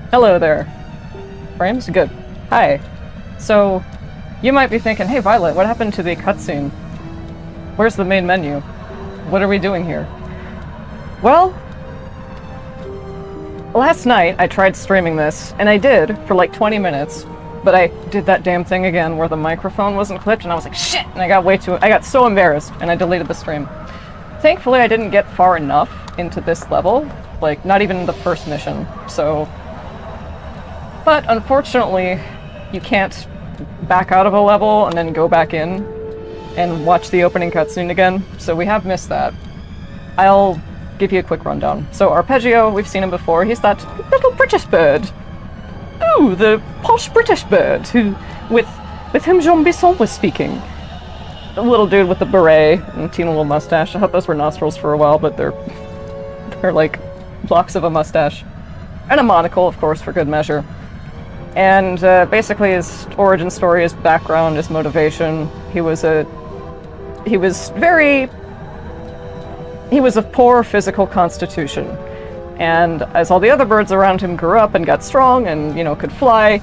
Hello there. Frames? Good. Hi. So, you might be thinking, hey Violet, what happened to the cutscene? Where's the main menu? What are we doing here? Well, last night I tried streaming this, and I did for like 20 minutes, but I did that damn thing again where the microphone wasn't clipped, and I was like, shit! And I got so embarrassed, and I deleted the stream. Thankfully, I didn't get far enough into this level, like, not even the first mission, so... But, unfortunately, you can't back out of a level and then go back in and watch the opening cutscene again, so we have missed that. I'll give you a quick rundown. So, Arpeggio, we've seen him before, he's that little British bird. Ooh, the posh British bird who, with whom Jean Bisson was speaking. The little dude with the beret and teeny little mustache. I thought those were nostrils for a while, but they're like blocks of a mustache. And a monocle, of course, for good measure. And basically his origin story, his background, his motivation, he was of poor physical constitution. And as all the other birds around him grew up and got strong and, you know, could fly,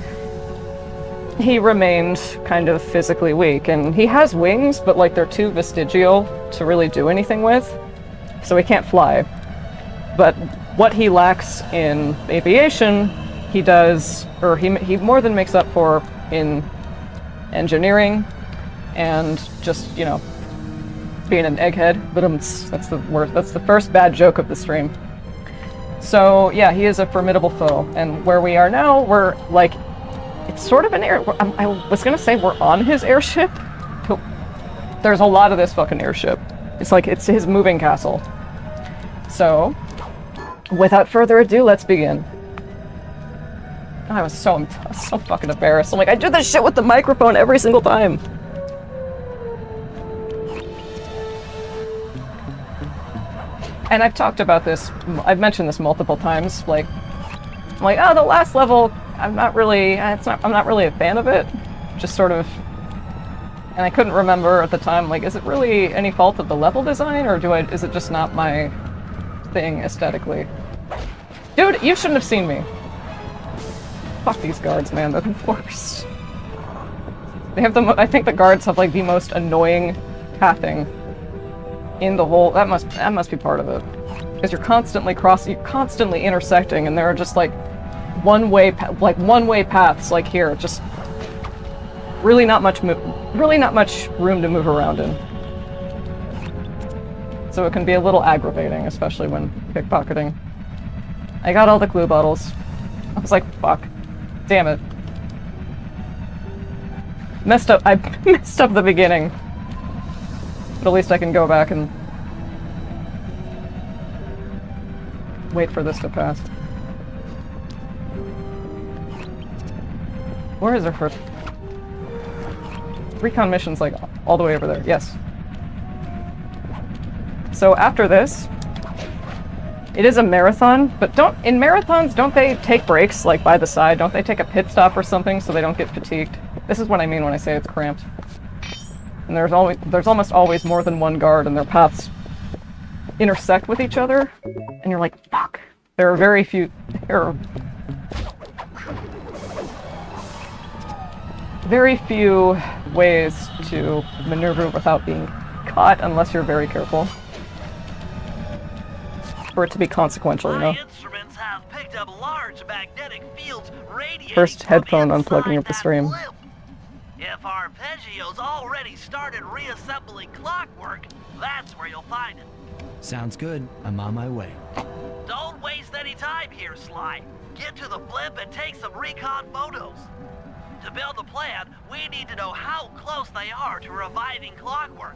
he remained kind of physically weak. And he has wings, but like they're too vestigial to really do anything with, so he can't fly. But what he lacks in aviation, he does, or he more than makes up for in engineering and just, you know, being an egghead. But that's the worst. That's the first bad joke of the stream. So yeah, he is a formidable foe, and where we are now, we're like, it's sort of an air. I was gonna say we're on his airship. But there's a lot of this fucking airship. It's like it's his moving castle. So, without further ado, let's begin. I was so fucking embarrassed. I'm like, I do this shit with the microphone every single time. And I've talked about this, I've mentioned this multiple times, like, I'm like, oh, the last level, I'm not really a fan of it. Just sort of, and I couldn't remember at the time, like, is it really any fault of the level design, or is it just not my thing aesthetically? Dude, you shouldn't have seen me. Fuck these guards, man, they're the worst. They have I think the guards have, like, the most annoying pathing in the whole, that must be part of it. Because you're constantly intersecting, and there are just, like, one-way paths, like here, just really not much room to move around in. So it can be a little aggravating, especially when pickpocketing. I got all the glue bottles. I was like, fuck. Damn it. I messed up the beginning. But at least I can go back and wait for this to pass. Where is our first? Recon mission's like all the way over there. Yes. So after this, it is a marathon, but in marathons, don't they take breaks, like, by the side? Don't they take a pit stop or something so they don't get fatigued? This is what I mean when I say it's cramped. And there's almost always more than one guard, and their paths intersect with each other, and you're like, fuck. There are very few ways to maneuver without being caught, unless you're very careful. For it to be consequential, you know? Instruments have picked up large magnetic fields radiating First headphone from unplugging inside of the that stream. blimp. If Arpeggio's already started reassembling clockwork, that's where you'll find it. Sounds good. I'm on my way. Don't waste any time here, Sly. Get to the blimp and take some recon photos. To build the plan, we need to know how close they are to reviving clockwork.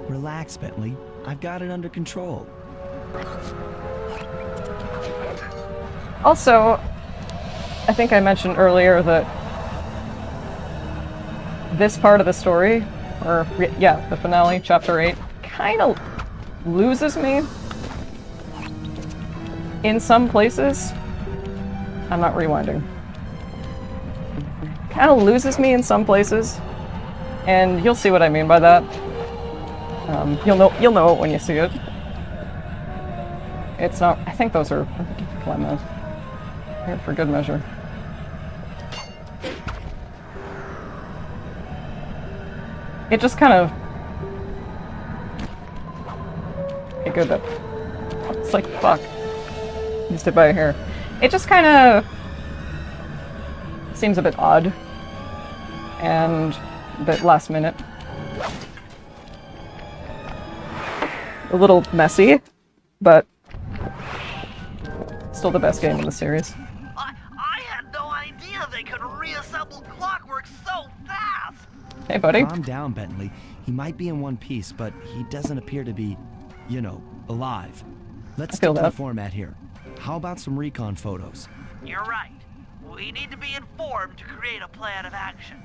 Relax, Bentley. I've got it under control. Also, I think I mentioned earlier that this part of the story, or yeah, the finale, chapter 8, kind of loses me in some places. I'm not rewinding. Kind of loses me in some places, and you'll see what I mean by that. You'll know it when you see it. It's not. I think those are lemons. Here for good measure. It just kind of... Okay, good. It's like, fuck. Missed it by a hair. It just kind of... seems a bit odd. And a bit last minute. A little messy, but still the best game in the series. I had no idea they could reassemble Clockwork so fast! Hey, buddy. Calm down, Bentley. He might be in one piece, but he doesn't appear to be, you know, alive. Let's feel stick to the that. format here. How about some recon photos? You're right. We need to be informed to create a plan of action.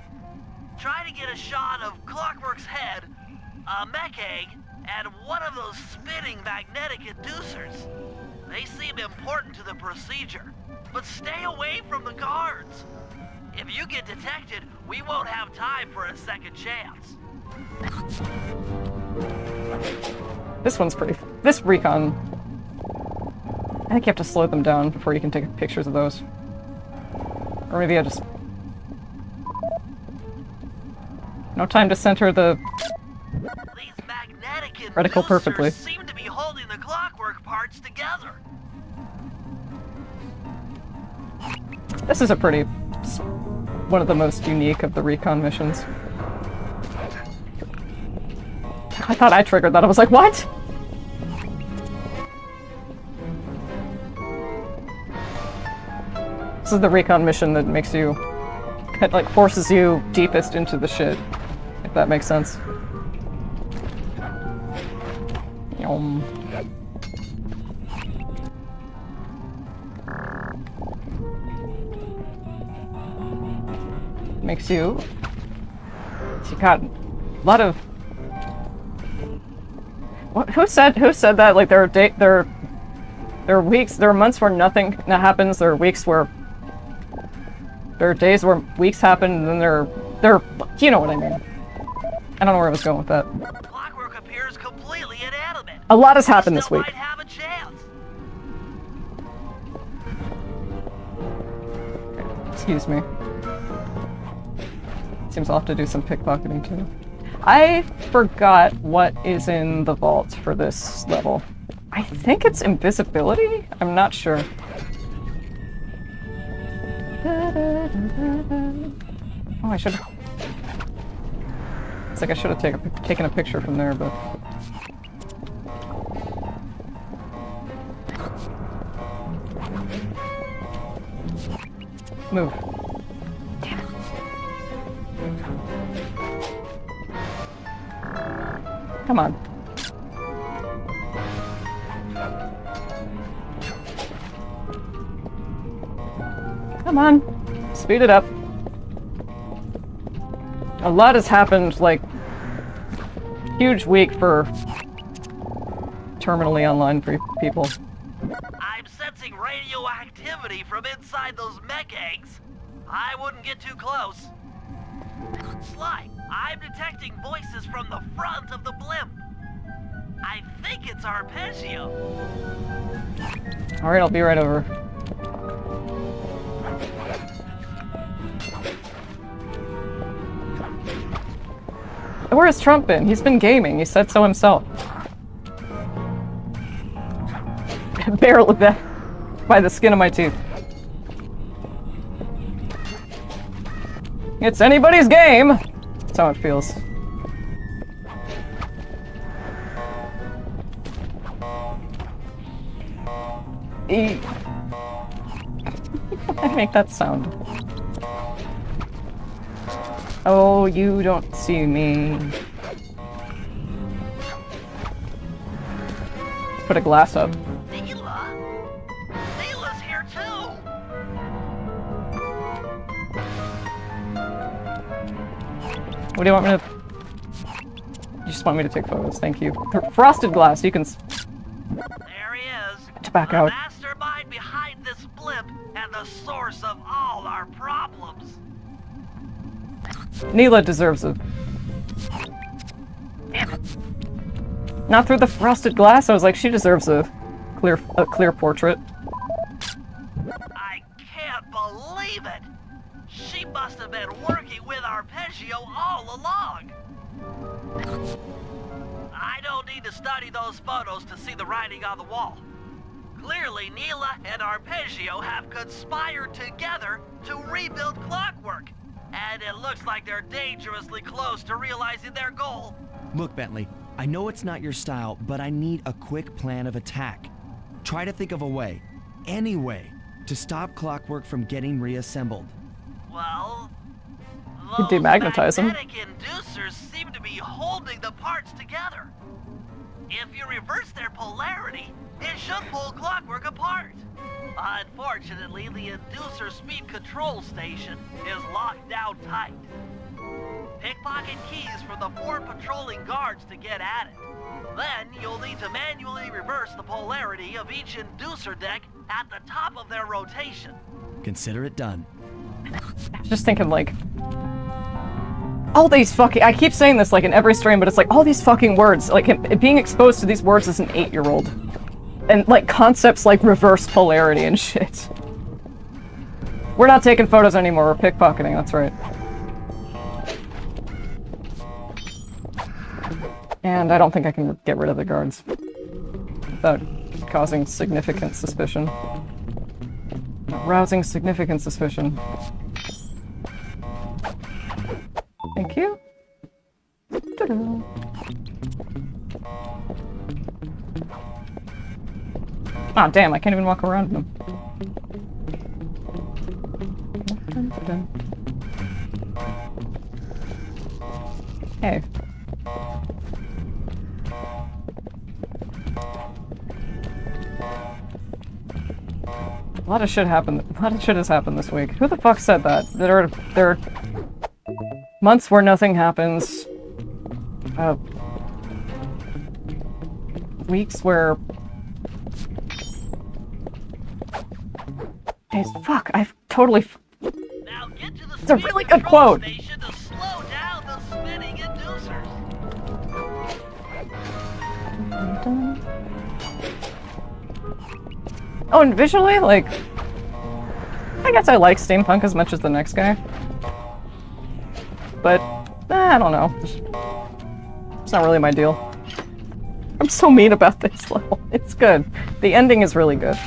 Try to get a shot of Clockwork's head, a mech egg, and one of those spinning magnetic inducers. They seem important to the procedure, but stay away from the guards. If you get detected, we won't have time for a second chance. This one's pretty... This recon... I think you have to slow them down before you can take pictures of those. Or maybe I just... No time to center the These magnetic reticle inducers perfectly. seem to be holding the Clockwork parts together. This is a pretty... one of the most unique of the recon missions. I thought I triggered that. I was like, what? This is the recon mission that makes you... it, like, forces you deepest into the shit. If that makes sense. Yum. Makes you... You got a lot of... What, who said that? Like, there are weeks, there are months where nothing happens, there are weeks where... There are days where weeks happen, and then there are... You know what I mean. I don't know where I was going with that. Clockwork appears completely inanimate. A lot has happened this Still week. might have a chance. Excuse me. Seems I'll have to do some pickpocketing too. I forgot what is in the vault for this level. I think it's invisibility? I'm not sure. Oh, I should. It's like I should have taken a picture from there, but. Move. Damn it. Come on. Come on. Speed it up. A lot has happened, like, huge week for terminally online people. I'm sensing radioactivity from inside those mech eggs. I wouldn't get too close. Sly, I'm detecting voices from the front of the blimp. I think it's Arpeggio. Alright, I'll be right over. Where has Trump been? He's been gaming. He said so himself. Barely that by the skin of my teeth. It's anybody's game. That's how it feels. I make that sound. Oh, you don't see me. Put a glass up. Neela? Neela's here too! What do you want me to... You just want me to take photos, thank you. Frosted glass, you can... There he is. To back the out. mastermind behind this blimp and the source of all our problems. Neela deserves a... Damn it. Not through the frosted glass, I was like, she deserves a clear portrait. I believe it! She must have been working with Arpeggio all along! I don't need to study those photos to see the writing on the wall. Clearly, Neela and Arpeggio have conspired together to rebuild Clockwork. And it looks like they're dangerously close to realizing their goal. Look, Bentley, I know it's not your style, but I need a quick plan of attack. Try to think of a way, any way, to stop Clockwork from getting reassembled. Well, You those demagnetize 'em. magnetic inducers seem to be holding the parts together. If you reverse their polarity, it should pull Clockwork apart. Unfortunately, the inducer speed control station is locked down tight. Pickpocket keys for the 4 patrolling guards to get at it. Then you'll need to manually reverse the polarity of each inducer deck at the top of their rotation. Consider it done. Just thinking, like, all these fucking— I keep saying this, like, in every stream, but it's like, all these fucking words, like, being exposed to these words as an 8-year-old. And, like, concepts like reverse polarity and shit. We're not taking photos anymore, we're pickpocketing, that's right. And I don't think I can get rid of the guards without causing significant suspicion. Arousing significant suspicion. Thank you. Ta-da. Ah, damn, I can't even walk around them. Hey. A lot of shit happened. A lot of shit has happened this week. Who the fuck said that? There are months where nothing happens. Weeks where— days. Fuck! I've totally. Now get to the It's a speed really good control quote. station to slow down the spinning inducers. Oh, and visually, like, I guess I like steampunk as much as the next guy. But, I don't know. It's not really my deal. I'm so mean about this level. It's good. The ending is really good.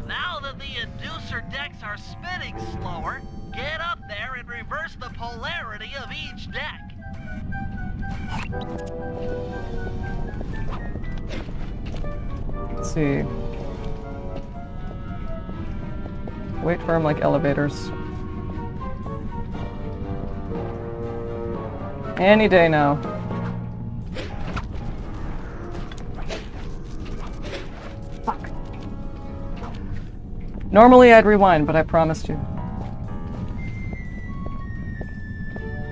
Now that the inducer decks are spinning slower, get up there and reverse the polarity of each deck. Let's see. Wait for him like elevators. Any day now. Fuck. Normally I'd rewind, but I promised you.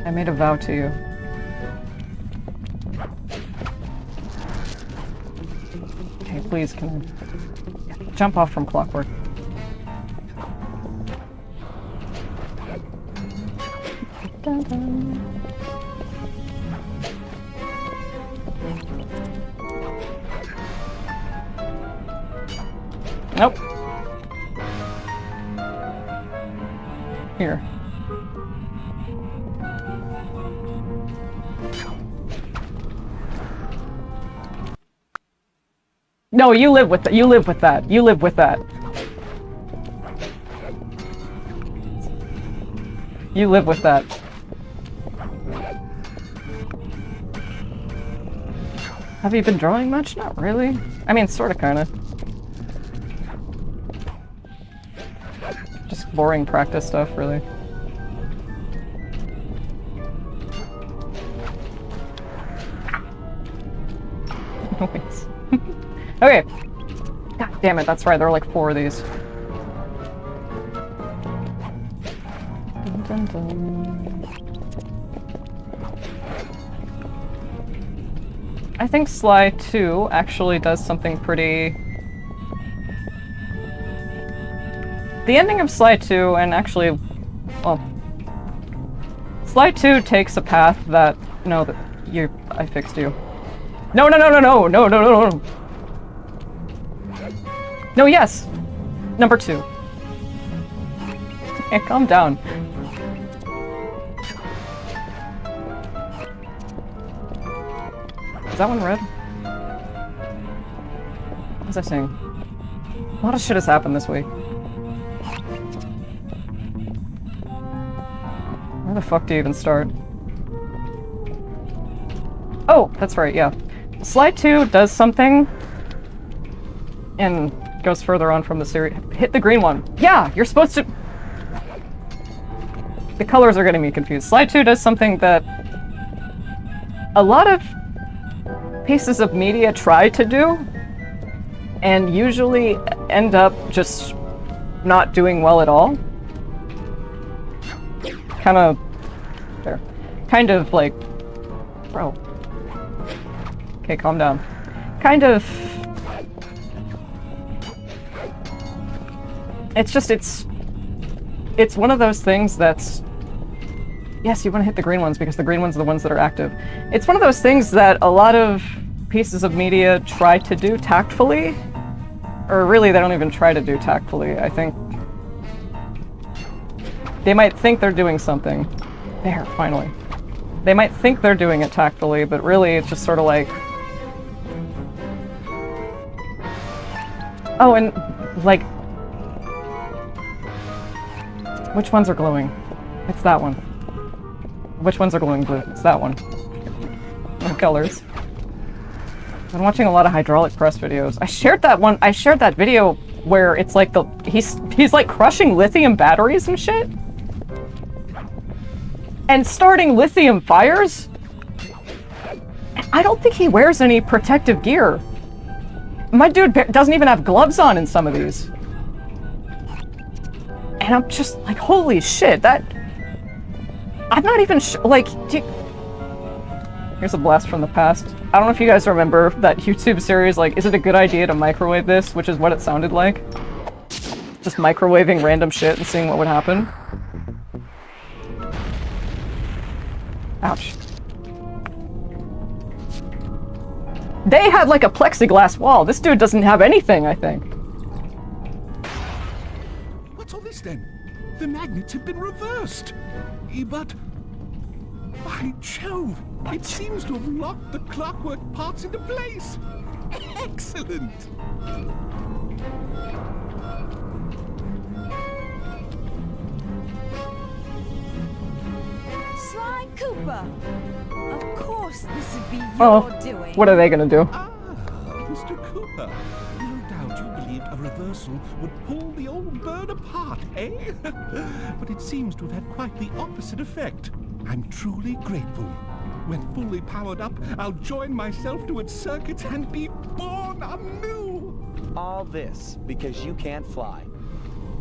I made a vow to you. Okay, please, can I jump off from Clockwork? Dun, dun. Nope. Here. No, you live with that. You live with that. You live with that. You live with that. Have you been drawing much? Not really. I mean, sorta, kinda. Just boring practice stuff, really. Wait. Okay. God damn it, that's right, there are like 4 of these. Dun, dun, dun. I think Sly 2 actually does something pretty... The ending of Sly 2, and actually, well, Sly 2 takes a path that, no, that I fixed you. No, no, no, no, no, no, no, no, no. No, yes. Number 2. Hey, calm down. Is that one red? What was I saying? A lot of shit has happened this week. Where the fuck do you even start? Oh, that's right, yeah. Slide 2 does something and goes further on from the series. Hit the green one. Yeah, you're supposed to... The colors are getting me confused. Slide 2 does something that a lot of pieces of media try to do and usually end up just not doing well at all. Kind of... There. Kind of like... Bro. Okay, calm down. Kind of... It's just, it's one of those things that's... Yes, you want to hit the green ones because the green ones are the ones that are active. It's one of those things that a lot of pieces of media try to do tactfully. Or really, they don't even try to do tactfully. I think... They might think they're doing something. There, finally. They might think they're doing it tactfully, but really it's just sort of like... Oh, and, like... Which ones are glowing? It's that one. Which ones are glowing blue? It's that one. No colors. I've been watching a lot of hydraulic press videos. I shared that video where it's like he's like crushing lithium batteries and shit. And starting lithium fires? I don't think he wears any protective gear. My dude doesn't even have gloves on in some of these. And I'm just like, holy shit, that... I'm not even sure, like, Here's a blast from the past. I don't know if you guys remember that YouTube series, like, is it a good idea to microwave this? Which is what it sounded like. Just microwaving random shit and seeing what would happen. Ouch. They had like a plexiglass wall. This dude doesn't have anything, I think. What's all this then? The magnets have been reversed. But... By Jove! It seems to have locked the clockwork parts into place. Excellent! Sly Cooper! Of course this would be your doing. What are they gonna do? Ah, Mr. Cooper. No doubt you believed a reversal would pull the old bird apart, eh? But it seems to have had quite the opposite effect. I'm truly grateful. When fully powered up, I'll join myself to its circuits and be born anew! All this because you can't fly.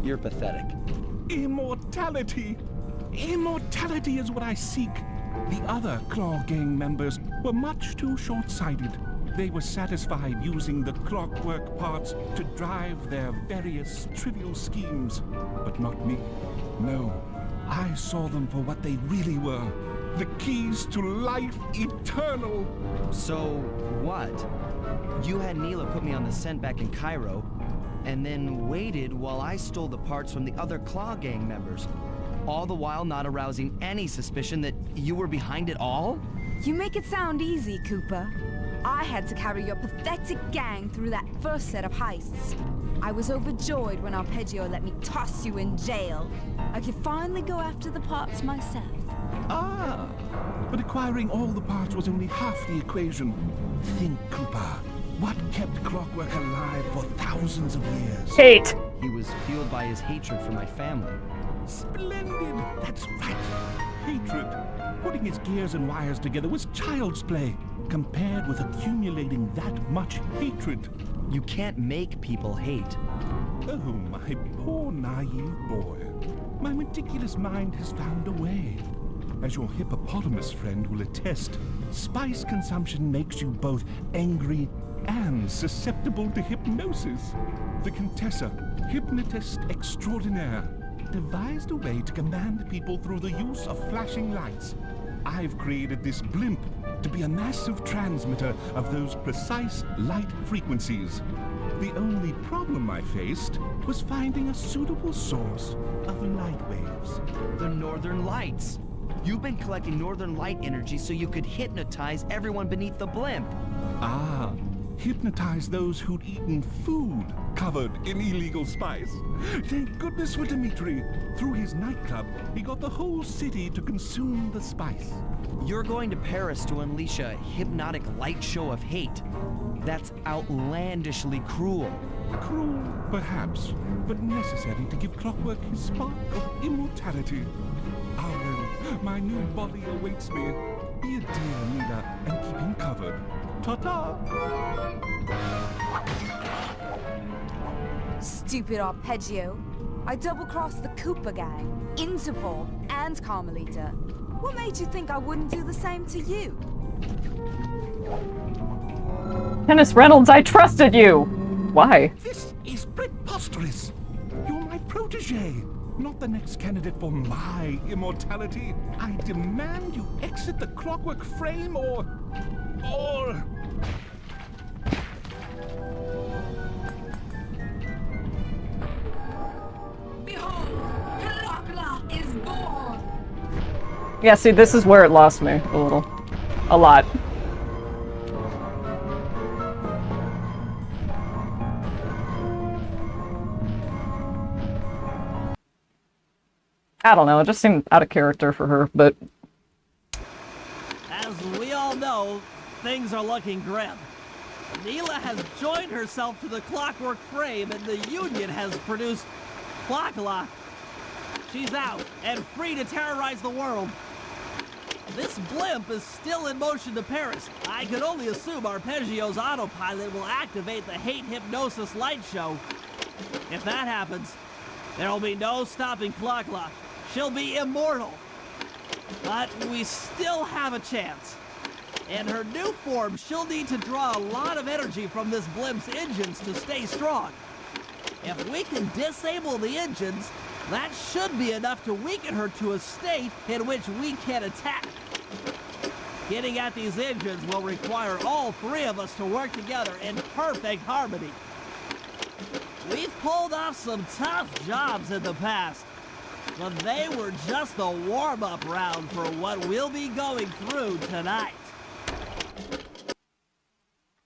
You're pathetic. Immortality! Immortality is what I seek. The other Claw Gang members were much too short-sighted. They were satisfied using the clockwork parts to drive their various trivial schemes. But not me. No. I saw them for what they really were. The keys to life eternal. So, what? You had Neela put me on the scent back in Cairo, and then waited while I stole the parts from the other Claw Gang members. All the while not arousing any suspicion that you were behind it all? You make it sound easy, Cooper. I had to carry your pathetic gang through that first set of heists. I was overjoyed when Arpeggio let me toss you in jail. I could finally go after the parts myself. Ah, but acquiring all the parts was only half the equation. Think, Cooper. What kept Clockwork alive for thousands of years? Hate! He was fueled by his hatred for my family. Splendid! That's right. Hatred. Putting his gears and wires together was child's play, compared with accumulating that much hatred. You can't make people hate. Oh, my poor naive boy. My meticulous mind has found a way. As your hippopotamus friend will attest, spice consumption makes you both angry and susceptible to hypnosis. The Contessa, hypnotist extraordinaire, devised a way to command people through the use of flashing lights. I've created this blimp to be a massive transmitter of those precise light frequencies. The only problem I faced was finding a suitable source of light waves. The Northern Lights. You've been collecting Northern Light energy so you could hypnotize everyone beneath the blimp. Ah, hypnotize those who'd eaten food covered in illegal spice. Thank goodness for Dimitri. Through his nightclub, he got the whole city to consume the spice. You're going to Paris to unleash a hypnotic light show of hate. That's outlandishly cruel. Cruel, perhaps, but necessary to give Clockwork his spark of immortality. Ah, well, my new body awaits me. Be a dear, Mila, and keep him covered. Ta-ta! Stupid Arpeggio. I double-crossed the Cooper gang, Interpol, and Carmelita. What made you think I wouldn't do the same to you? Dennis Reynolds, I trusted you! Why? This is preposterous! You're my protege, not the next candidate for my immortality. I demand you exit the Clockwork frame or... Behold, Clockla is born! Yeah, see, this is where it lost me a little. A lot. I don't know, it just seemed out of character for her, but... As we all know, things are looking grim. Neela has joined herself to the Clockwork frame and the Union has produced Clockla. She's out and free to terrorize the world. This blimp is still in motion to Paris. I can only assume Arpeggio's autopilot will activate the hate hypnosis light show. If that happens, there will be no stopping Clockla. She'll be immortal. But we still have a chance. In her new form, she'll need to draw a lot of energy from this blimp's engines to stay strong. If we can disable the engines, that should be enough to weaken her to a state in which we can attack. Getting at these engines will require all three of us to work together in perfect harmony. We've pulled off some tough jobs in the past, but they were just the warm-up round for what we'll be going through tonight.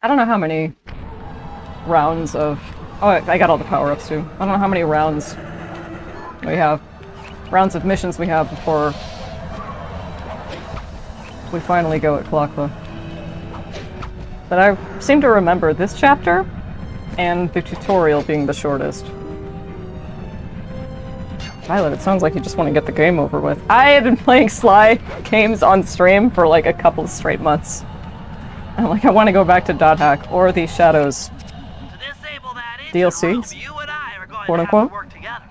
I don't know how many rounds of... Oh, I got all the power-ups too. I don't know how many rounds we have. Rounds of missions we have before we finally go at Clockla. But I seem to remember this chapter and the tutorial being the shortest. Violet, it sounds like you just want to get the game over with. I have been playing Sly games on stream for like a couple of straight months. I'm like, I want to go back to Dot Hack or the Shadows To disable that engine DLCs, room, you and I are going quote to unquote. have to work together.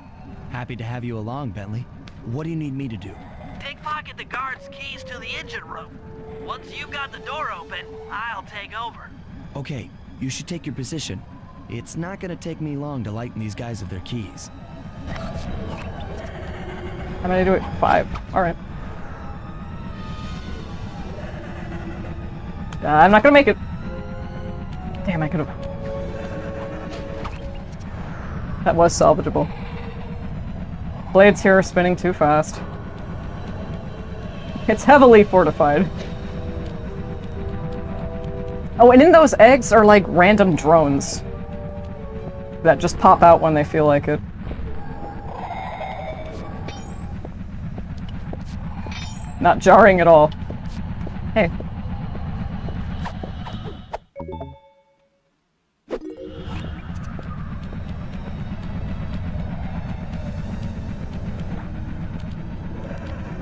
Happy to have you along, Bentley. What do you need me to do? Pickpocket the guard's keys to the engine room. Once you've got the door open, I'll take over. Okay, you should take your position. It's not gonna take me long to lighten these guys of their keys. How many do it? 5. Alright. I'm not gonna make it. Damn, I could've. That was salvageable. Blades here are spinning too fast. It's heavily fortified. Oh, and in those eggs are like random drones that just pop out when they feel like it. Not jarring at all. Hey.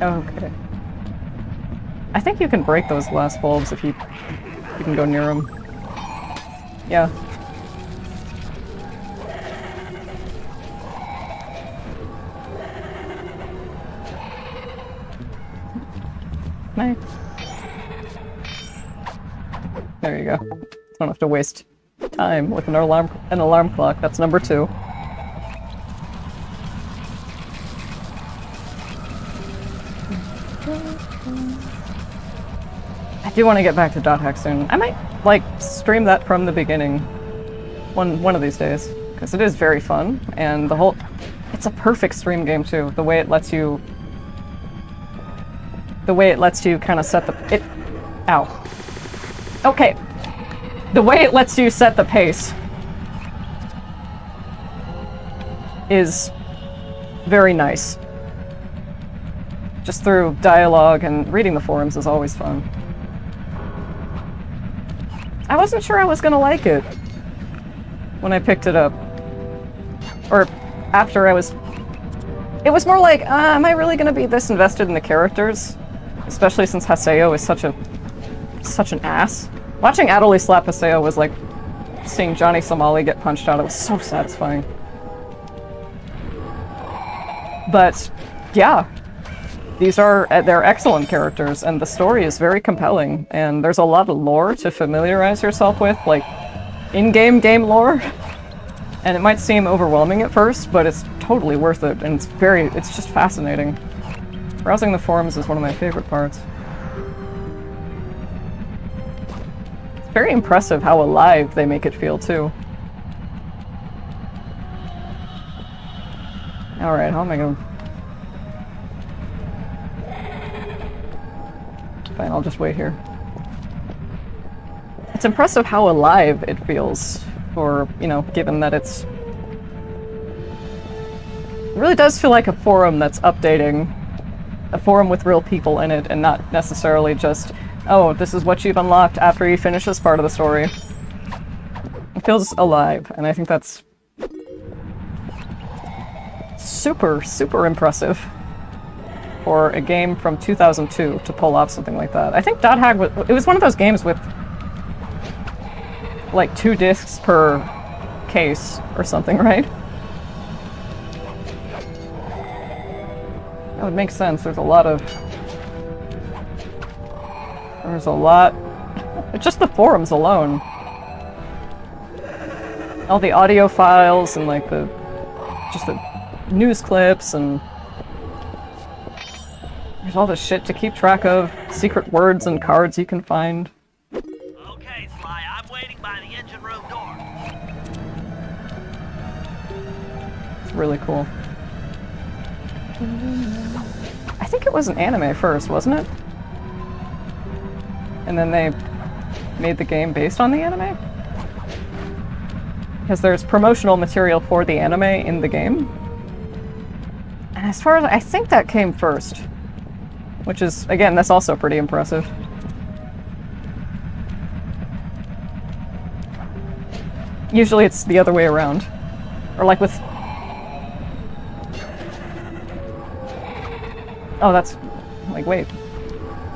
Okay. I think you can break those glass bulbs if you can go near them. Yeah. Nice. There you go. Don't have to waste time with an alarm clock. That's number 2. I do want to get back to Dot Hack soon. I might, like, stream that from the beginning. one of these days, because it is very fun, and the whole... It's a perfect stream game, too. The way it lets you kind of set the... Ow. Okay. The way it lets you set the pace is very nice. Just through dialogue, and reading the forums is always fun. I wasn't sure I was gonna like it when I picked it up. Or after I was... It was more like, am I really gonna be this invested in the characters? Especially since Haseo is such an ass. Watching Adelie slap Haseo was like seeing Johnny Somali get punched out. It was so satisfying. But, yeah. They're excellent characters, and the story is very compelling, and there's a lot of lore to familiarize yourself with, like, in-game game lore. And it might seem overwhelming at first, but it's totally worth it, and it's just fascinating. Browsing the forums is one of my favorite parts. It's very impressive how alive they make it feel, too. Alright, how am I going? Fine, I'll just wait here. It's impressive how alive it feels, or, you know, given that it's... It really does feel like a forum that's updating. A forum with real people in it, and not necessarily just, oh, this is what you've unlocked after you finish this part of the story. It feels alive, and I think that's super, super impressive for a game from 2002 to pull off something like that. I think Dot Hack was one of those games with like 2 discs per case or something, right? That would make sense. There's a lot... Just the forums alone. All the audio files and like just the news clips, and there's all this shit to keep track of. Secret words and cards you can find. Okay, Sly, I'm waiting by the engine room door. It's really cool. I think it was an anime first, wasn't it? And then they made the game based on the anime? Because there's promotional material for the anime in the game. And as far as I think that came first. Which is, again, that's also pretty impressive. Usually it's the other way around. Or like with... Oh, that's... like, wait.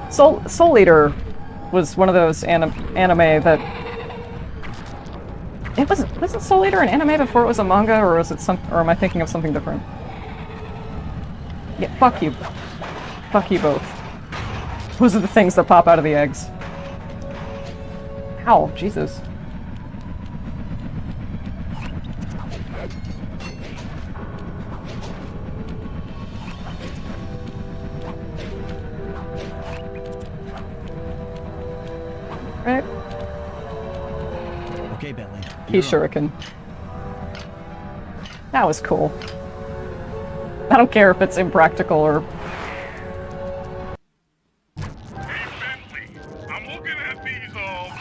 Soul Eater was one of those anime that... Wasn't Soul Eater an anime before it was a manga, or was it or am I thinking of something different? Yeah, fuck you. Fuck you both. Those are the things that pop out of the eggs. Ow, Jesus. Right. Okay, Bentley. Key shuriken. That was cool. I don't care if it's impractical or... Hey, Bentley, I'm looking at these,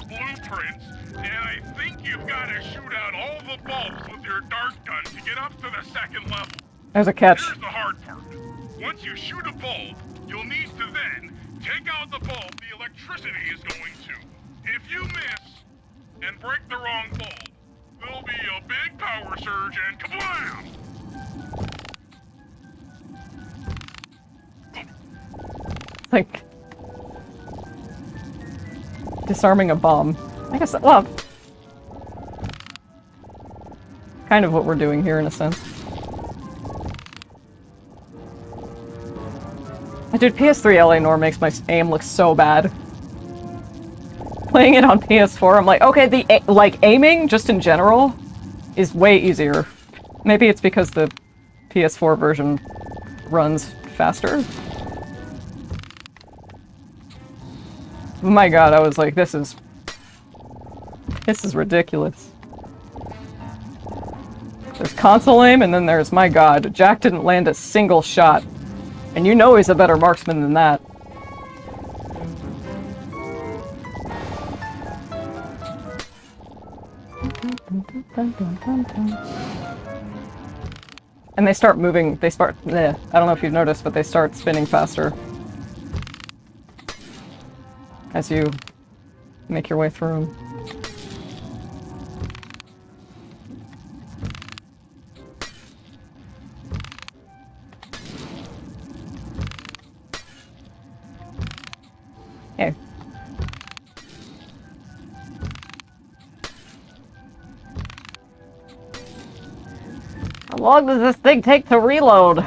blueprints, and I think you've got to shoot out all the bulbs with your dart gun to get up to the 2nd level. There's a catch. Here's the hard part. Once you shoot a bulb, you'll need to then take out the bulb the electricity is going to. If you miss and break the wrong bulb, there'll be a big power surge and kablam! Like... disarming a bomb. I guess, well... kind of what we're doing here in a sense. Dude, PS3 LA Noire makes my aim look so bad. Playing it on PS4, I'm like, okay, like, aiming, just in general, is way easier. Maybe it's because the PS4 version runs faster. My god, I was like, this is ridiculous. console aim, and then there's, my god, Jack didn't land a single shot. And you know he's a better marksman than that. And they start moving, I don't know if you've noticed, but they start spinning faster as you make your way through them. Hey. How long does this thing take to reload?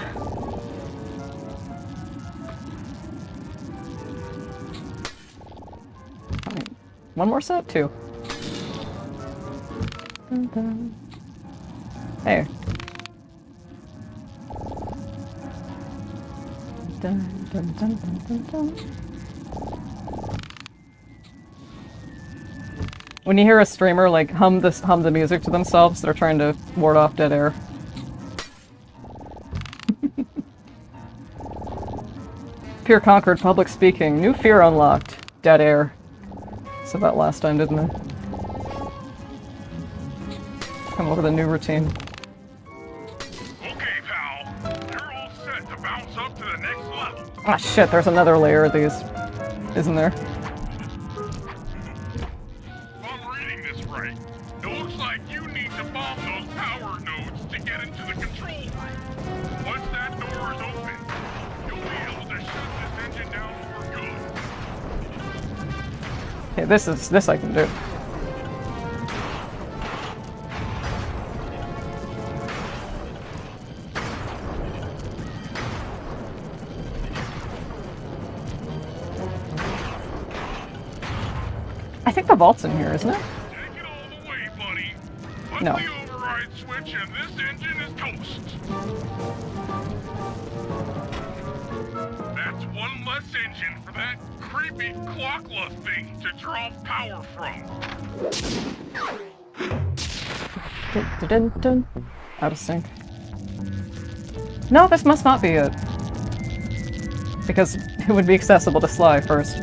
One more set? Two. Hey. When you hear a streamer like hum the music to themselves, they're trying to ward off dead air. Fear conquered, public speaking. New fear unlocked. Dead air. Said that last time, didn't I? Come over the new routine. Okay, pal. You're all set to bounce up to the next level. Ah shit, there's another layer of these. Isn't there? If I'm reading this right, it looks like you need to bomb those power nodes to get into the control room. Once that door is open, you'll be able to shut this engine down for good. Okay, this I can do. I think the vault's in here, isn't it? Take it all the way, buddy. Flip No. the override switch and this engine is toast. That's one less engine for that creepy clockla thing to draw power from. Dun-dun-dun. Out of sync. No, this must not be it. Because it would be accessible to Sly first.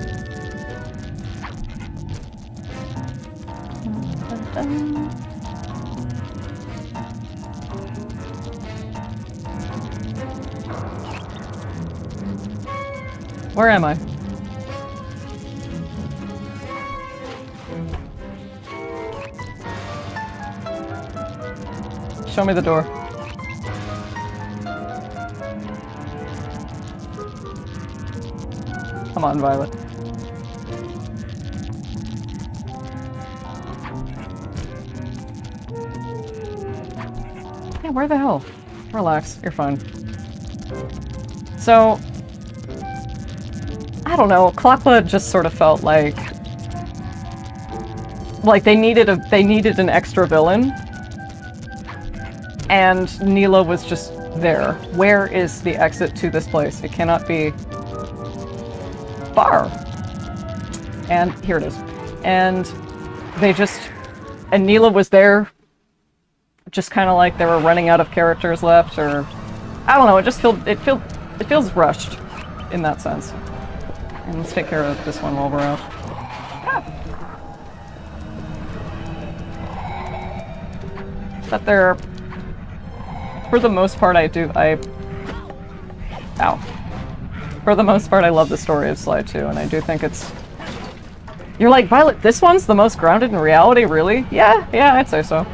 Where am I? Show me the door. Come on, Violet. Yeah, where the hell? Relax, you're fine. So, I don't know, Clockblood just sort of felt like they needed an extra villain, and Neela was just there. Where is the exit to this place? It cannot be far. And here it is. And Neela was there, just kind of like they were running out of characters left, or I don't know. It feels rushed in that sense. And let's take care of this one while we're out. But there, for the most part, For the most part, I love the story of Sly 2, and I do think it's... You're like, Violet, this one's the most grounded in reality, really? Yeah, I'd say so.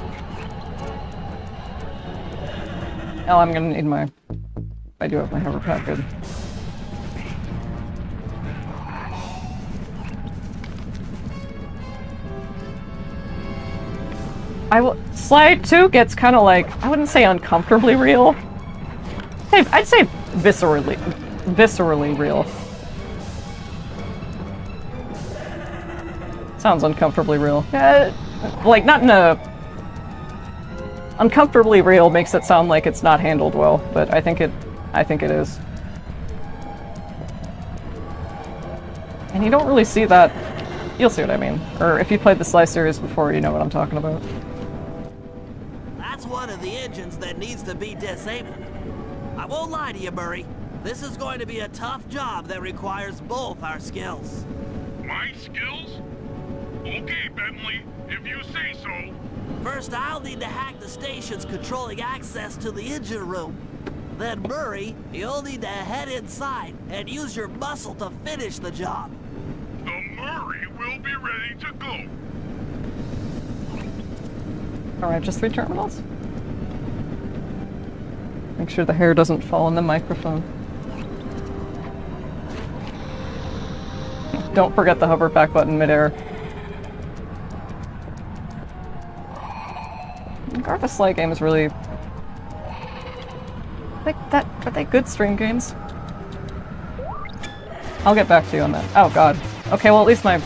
Oh, I'm gonna need my... I do have my hover pack, good. Sly 2 gets kind of like, I wouldn't say uncomfortably real. I'd say viscerally real. Sounds uncomfortably real. Like, not in a... Uncomfortably real makes it sound like it's not handled well, but I think it is. And you don't really see that. You'll see what I mean. Or if you played the Sly series before, you know what I'm talking about. That's one of the engines that needs to be disabled. I won't lie to you, Murray. This is going to be a tough job that requires both our skills. My skills? Okay, Bentley, if you say so. First, I'll need to hack the stations controlling access to the engine room. Then, Murray, you'll need to head inside and use your muscle to finish the job. The Murray will be ready to go. Alright, just 3 terminals? Make sure the hair doesn't fall in the microphone. Don't forget the hover back button midair. Garth the Sly game is really... Are they good stream games? I'll get back to you on that. Oh god. Okay, well at least my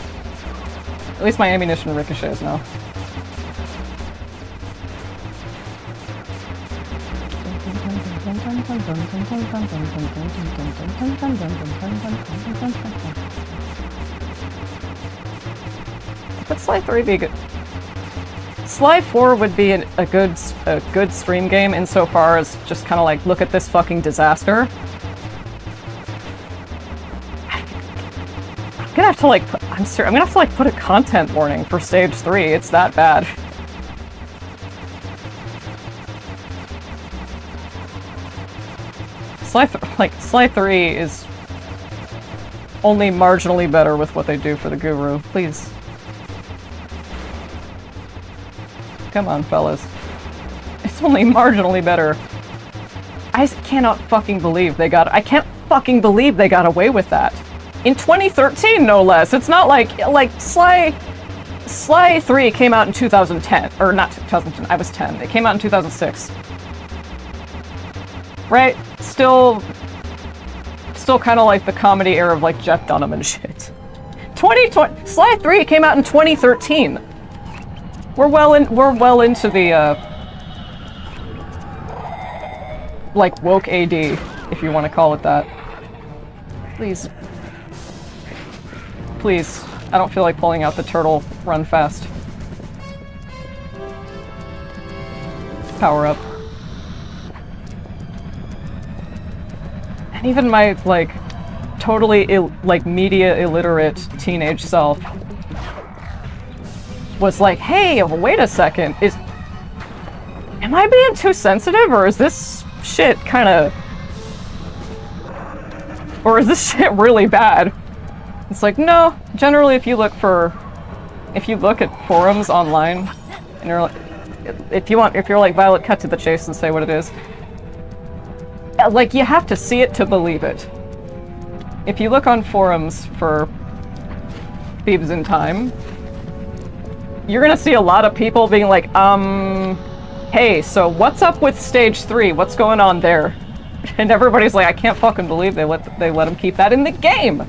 ammunition ricochets now. But Sly 3 be good. Sly 4 would be a good stream game insofar as just kind of like, look at this fucking disaster. I'm gonna have to like, I'm gonna have to like put a content warning for stage 3. It's that bad. Sly 3 is only marginally better with what they do for the Guru. Please. Come on, fellas. It's only marginally better. I cannot fucking believe they got- I can't fucking believe they got away with that. In 2013, no less. It's not like Sly 3 came out in 2010. Or not 2010, I was 10. It came out in 2006. Right? Still kind of like the comedy era of like Jeff Dunham and shit. 2020, Sly 3 came out in 2013. We're well into the like woke AD, if you want to call it that. Please. Please. I don't feel like pulling out the turtle run fast. Power up. And even my, like, totally, media illiterate teenage self was like, hey, wait a second, am I being too sensitive, or is this shit kinda... Or is this shit really bad? It's like, no, generally if you look at forums online, and you're like, if you're like Violet, cut to the chase and say what it is, like, you have to see it to believe it. If you look on forums for Thieves in Time, you're gonna see a lot of people being like, hey, so what's up with stage 3? What's going on there? And everybody's like, I can't fucking believe they let him keep that in the game!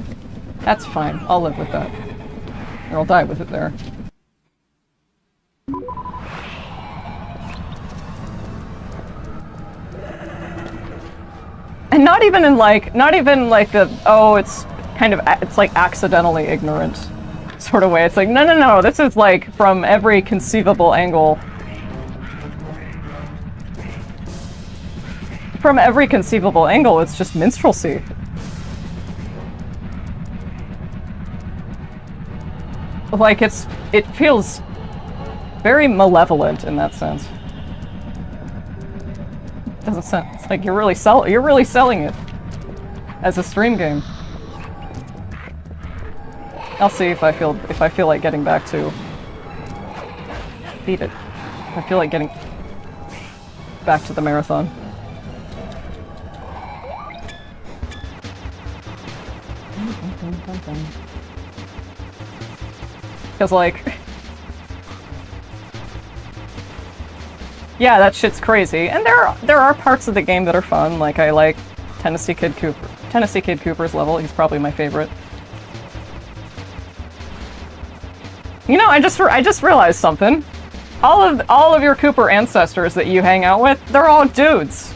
That's fine, I'll live with that. Or I'll die with it there. And not even like the, oh, it's like accidentally ignorant sort of way. It's like, no, this is like from every conceivable angle. From every conceivable angle, it's just minstrelsy. Like, it feels very malevolent in that sense. Doesn't sound, it's like you're really selling it as a stream game. I'll see if I feel like getting back to beat it. I feel like getting back to the marathon. Because like, yeah, that shit's crazy. And there are parts of the game that are fun. Like, I like Tennessee Kid Cooper's level. He's probably my favorite. You know, I just realized something. All of your Cooper ancestors that you hang out with, they're all dudes.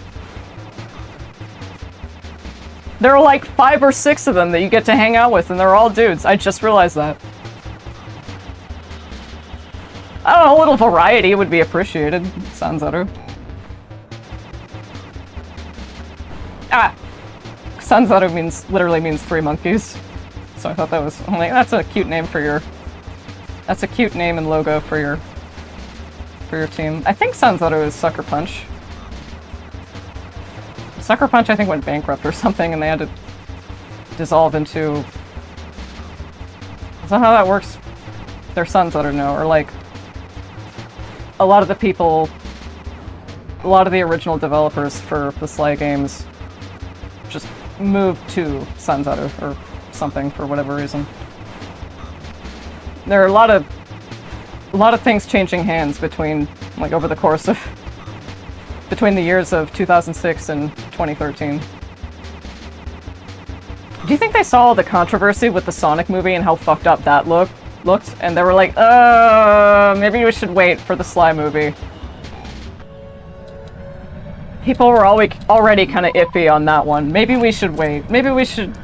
There are like 5 or 6 of them that you get to hang out with, and they're all dudes. I just realized that. I don't know, a little variety would be appreciated. Sounds better. Ah! Sanzaru literally means 3 monkeys. So I thought that was, I'm like, that's a cute name for your, that's a cute name and logo for your team. I think Sanzaru is Sucker Punch. Sucker Punch I think went bankrupt or something and they had to dissolve into, is that how that works? Their sons, I don't know, or like, a lot of the people, a lot of the original developers for the Sly games just moved to Sanzaru or something for whatever reason. There are a lot of things changing hands between, like, over the course of, between the years of 2006 and 2013. Do you think they saw the controversy with the Sonic movie and how fucked up that looked? And they were like, maybe we should wait for the Sly movie. People were already kind of iffy on that one. Maybe we should wait. Maybe we should,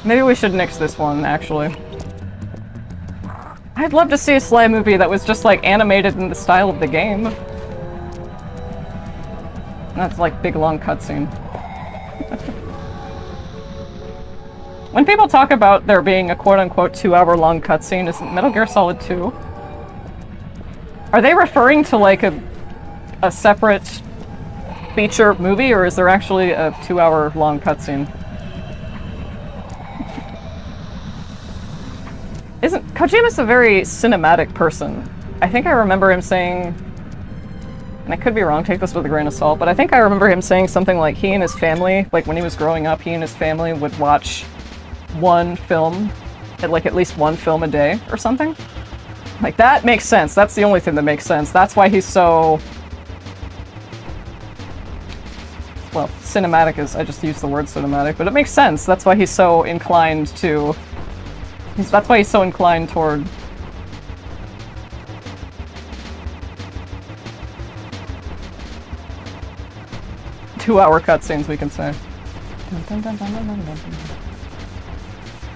maybe we should nix this one, actually. I'd love to see a Sly movie that was just, like, animated in the style of the game. That's, like, big, long cutscene. When people talk about there being a quote-unquote 2-hour-long cutscene, is Metal Gear Solid 2? Are they referring to, like, a separate feature movie, or is there actually a 2-hour-long cutscene? Kojima's a very cinematic person. I think I remember him saying, and I could be wrong, take this with a grain of salt, but I think I remember him saying something like he and his family, like when he was growing up, he and his family would watch one film, like at least one film a day or something. Like, that makes sense. That's the only thing that makes sense. That's why he's so... Well, cinematic is... I just used the word cinematic, but it makes sense. That's why he's so inclined to... That's why he's so inclined toward... two-hour cutscenes, we can say.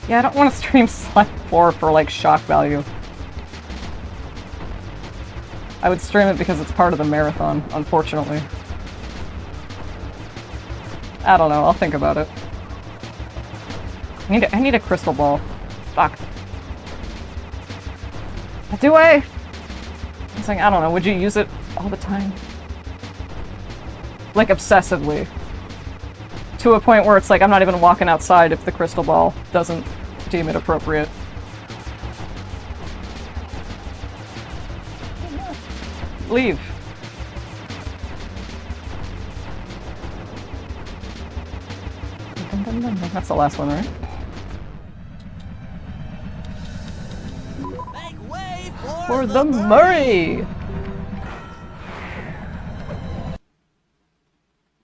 Yeah, I don't want to stream Sly 4 for, like, shock value. I would stream it because it's part of the marathon, unfortunately. I don't know, I'll think about it. I need a crystal ball. Fuck. Do I? I'm saying, I don't know, would you use it all the time? Like, obsessively. To a point where it's like, I'm not even walking outside if the crystal ball doesn't deem it appropriate. Leave. That's the last one, right? Make way For the Murray!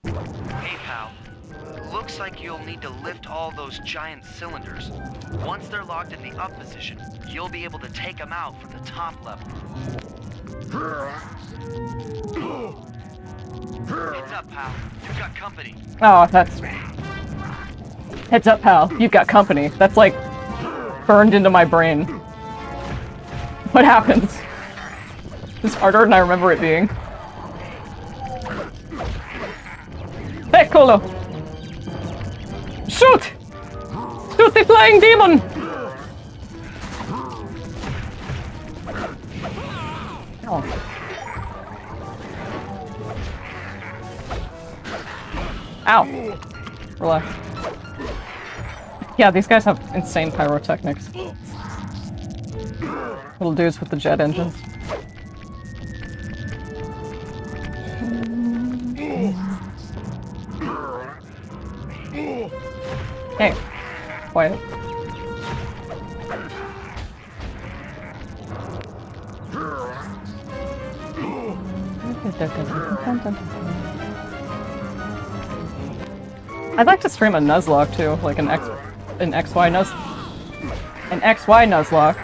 Hey, pal. Looks like you'll need to lift all those giant cylinders. Once they're locked in the up position, you'll be able to take them out from the top level. Heads up, pal. You've got company. Oh, that's... Heads up, pal. You've got company. That's, like, burned into my brain. What happens? It's harder than I remember it being. Piccolo! Shoot! Shoot the flying demon! Oh. Ow. Relax. Yeah, these guys have insane pyrotechnics. Little dudes with the jet engines. Hey, quiet. I'd like to stream a Nuzlocke too, like an XY Nuzlocke.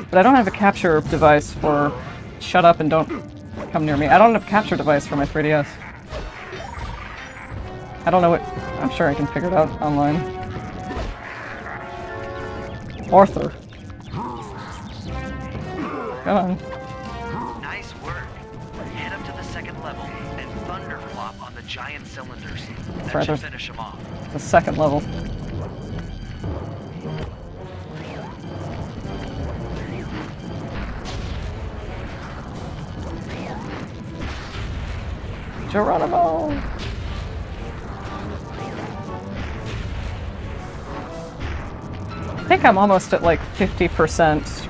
But I don't have a capture device for... Shut up and don't come near me. I don't have a capture device for my 3DS. I don't know what... I'm sure I can figure it out online. Arthur. Come on. Nice work. Head up to the second level and thunderflop on the giant cylinders. That Right, should there's- finish him off. The second level. Geronimo! I think I'm almost at like 50%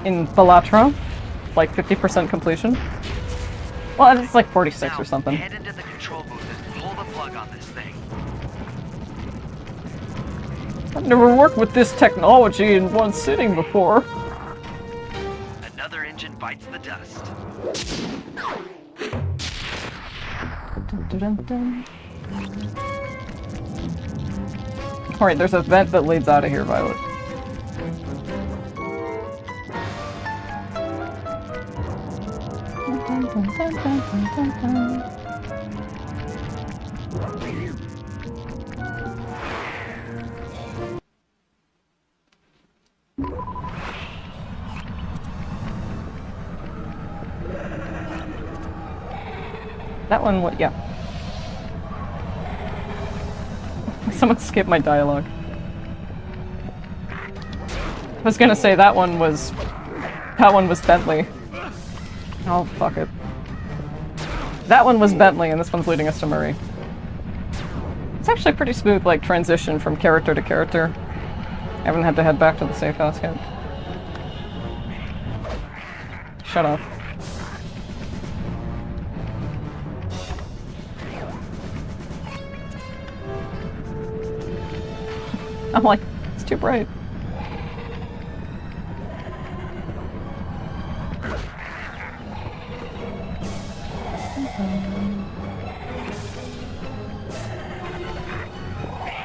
in Balatro. Like 50% completion. Well, it's like 46 Now, or something. head into the control booth and pull the plug on this thing. I've never worked with this technology in one sitting before. Another engine bites the dust. Alright, there's a vent that leads out of here, Violet. That one, what? Yeah. Someone skipped my dialogue. I was gonna say that one was Bentley. Oh, fuck it. That one was Bentley, and this one's leading us to Murray. It's actually a pretty smooth, like, transition from character to character. I haven't had to head back to the safe house yet. Shut up. I'm like, it's too bright.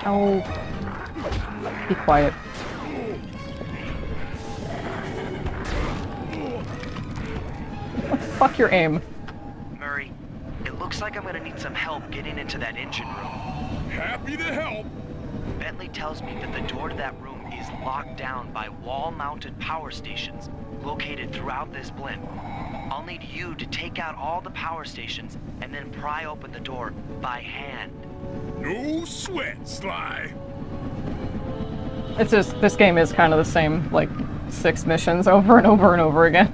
Oh, be quiet. Fuck your aim. Murray, it looks like I'm gonna need some help getting into that engine room. Happy to help. Bentley tells me that the door to that room is locked down by wall-mounted power stations located throughout this blimp. I'll need you to take out all the power stations and then pry open the door by hand. No sweat, Sly. It's just, this game is kind of the same, like, 6 missions over and over and over again.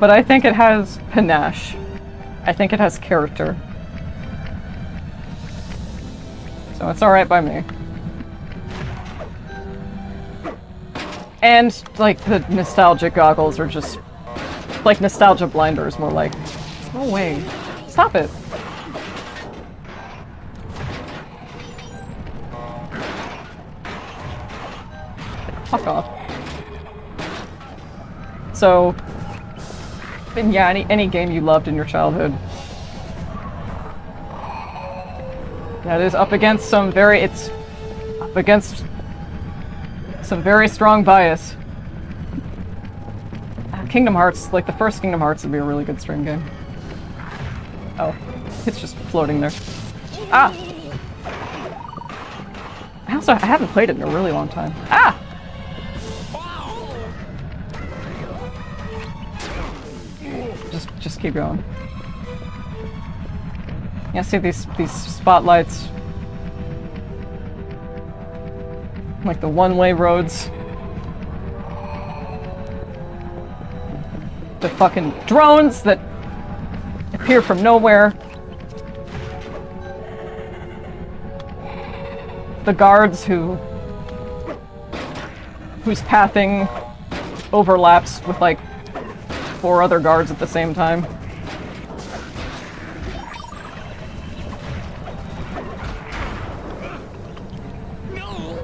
But I think it has panache. I think it has character. So it's alright by me. And, like, the nostalgic goggles are just, like, nostalgia blinders, more like. Go away. Stop it. Fuck off. So, and yeah, any game you loved in your childhood. That is up against some very, it's up against some very strong bias. Kingdom Hearts, like the first Kingdom Hearts would be a really good stream game. Oh, it's just floating there. Ah! I haven't played it in a really long time. Ah! Just keep going. Yeah, see these spotlights. Like the one-way roads. The fucking drones that appear from nowhere. The guards whose pathing overlaps with like 4 other guards at the same time.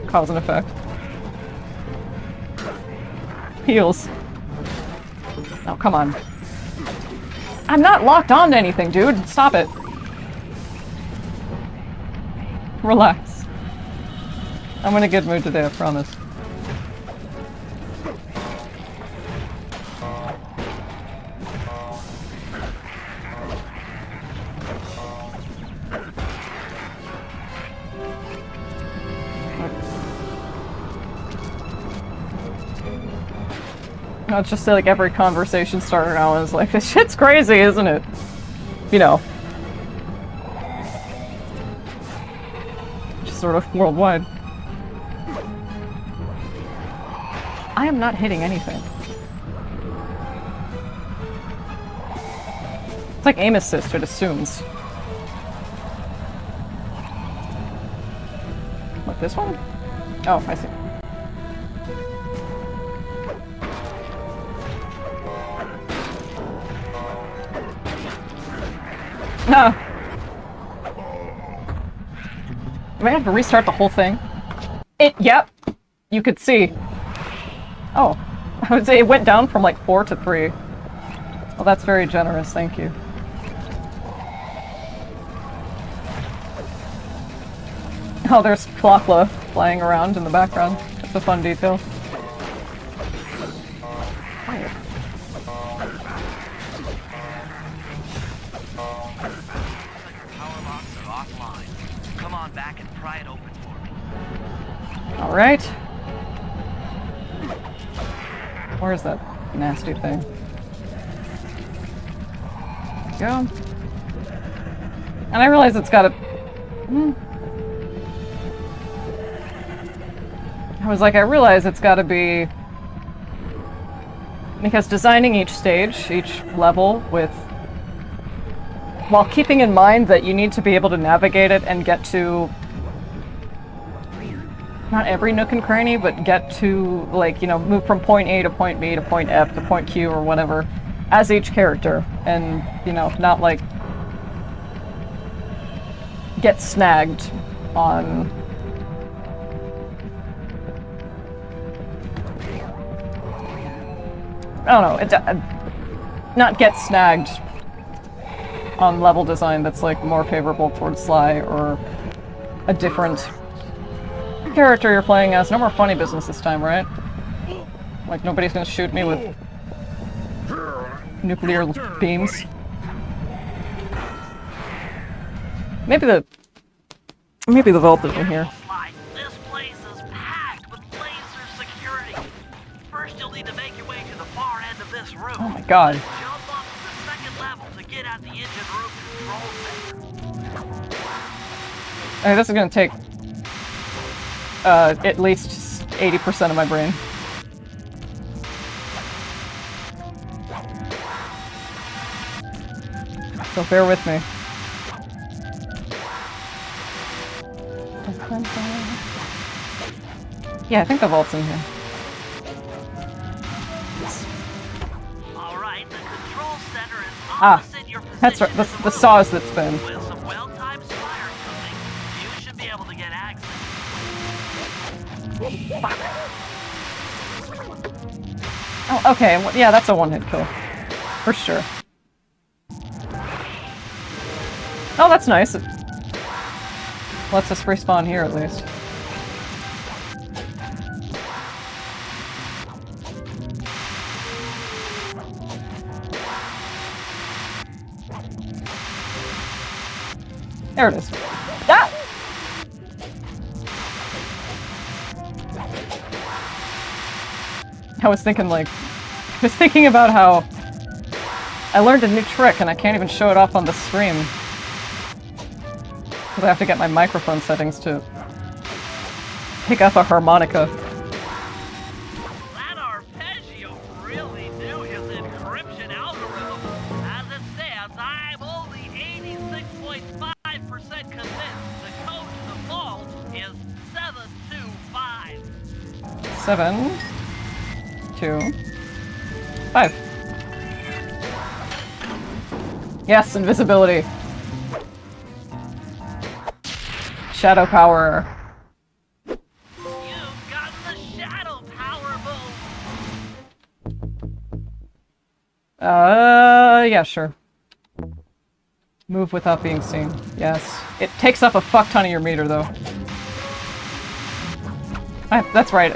Cause and effect. Heals. Oh, come on. I'm not locked on to anything, dude. Stop it. Relax. I'm in a good mood today, I promise. It's just like every conversation starter now is like, this shit's crazy, isn't it? You know. Just sort of worldwide. I am not hitting anything. It's like aim assist, it assumes. What, this one? Oh, I see. No. Do I have to restart the whole thing? Yep. You could see. Oh. I would say it went down from like 4 to 3. Well, that's very generous, thank you. Oh, there's Klakla flying around in the background. That's a fun detail. Alright. Where's that nasty thing? Go. And I realize it's got a... I was like, I realize it's gotta be... Because designing each stage, each level, with... While keeping in mind that you need to be able to navigate it and get to... Not every nook and cranny, but get to, like, you know, move from point A to point B to point F to point Q or whatever, as each character. And, you know, not, like... get snagged on... I don't know, not get snagged on level design that's like more favorable towards Sly or a different character you're playing as. No more funny business this time, right? Like nobody's gonna shoot me with nuclear beams. Maybe the vault isn't here. This place is packed with laser security. First, you'll need to make your way to the far end of this room. Oh my god. Jump up to the second level to get at the engine room control center. Okay, this is gonna take at least 80% of my brain. So bear with me. Yeah, I think the vault's in here. Alright, the control center is Ah, opposite your position. that's right, the saws that spin. With some well-timed fire cooking, you should be able to get access. Oh, okay, yeah, that's a one-hit kill. For sure. Oh, that's nice. It lets us respawn here, at least. There it is. Ah! I was thinking about how I learned a new trick and I can't even show it off on the stream. Because I have to get my microphone settings to pick up a harmonica. That arpeggio really knew his encryption algorithm. As it stands, I'm only 86.5% convinced the code to the vault is 725. 7, 2, 5. Yes, invisibility. Shadow power. You've got the shadow power move. Yeah, sure. Move without being seen. Yes. It takes up a fuck ton of your meter, though. That's right.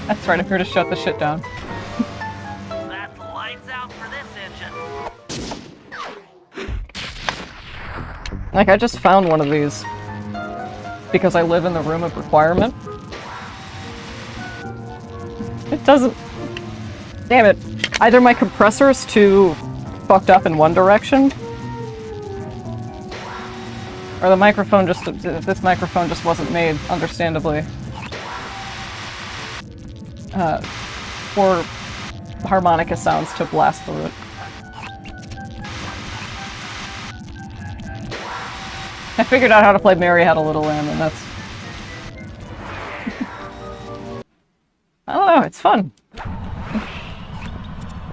That's right, I'm here to shut the shit down. That's lights out for this engine. Like, I just found one of these. Because I live in the room of requirement. It doesn't... Damn it. Either my compressor's too fucked up in one direction, or the microphone just, this microphone just wasn't made, understandably, for harmonica sounds to blast through it. I figured out how to play Mary Had a Little Lamb, and that's... I don't know, it's fun.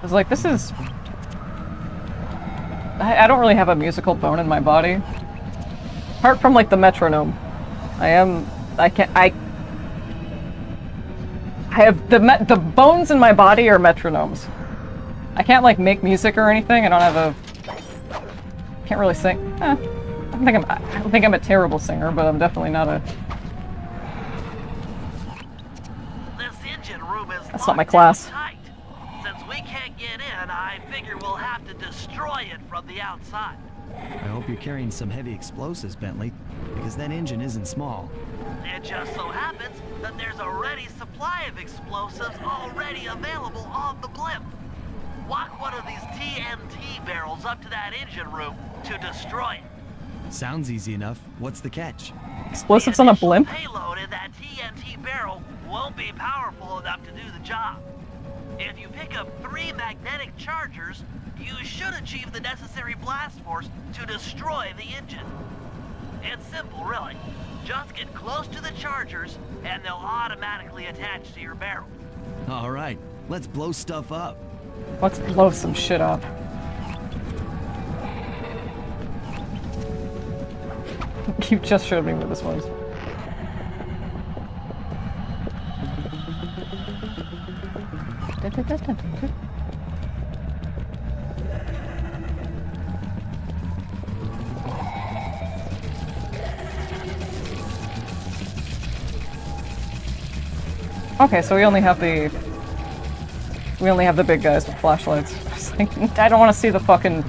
I was like, this is... I don't really have a musical bone in my body. Apart from, like, the metronome. I have the bones in my body are metronomes. I can't, like, make music or anything. I don't have a... Can't really sing. I don't think I'm a terrible singer, but I'm definitely not a... This engine room is That's not my locked class. down tight. Since we can't get in, I figure we'll have to destroy it from the outside. I hope you're carrying some heavy explosives, Bentley, because that engine isn't small. It just so happens that there's a ready supply of explosives already available on the blimp. Walk one of these TNT barrels up to that engine room to destroy it. Sounds easy enough. What's the catch? Explosives on a initial blimp? Payload in that TNT barrel won't be powerful enough to do the job. If you pick up 3 magnetic chargers, you should achieve the necessary blast force to destroy the engine. It's simple, really. Just get close to the chargers, and they'll automatically attach to your barrel. All right, let's blow stuff up. Let's blow some shit up. You just showed me where this was. Okay, so we only have the big guys with flashlights. I don't want to see the fucking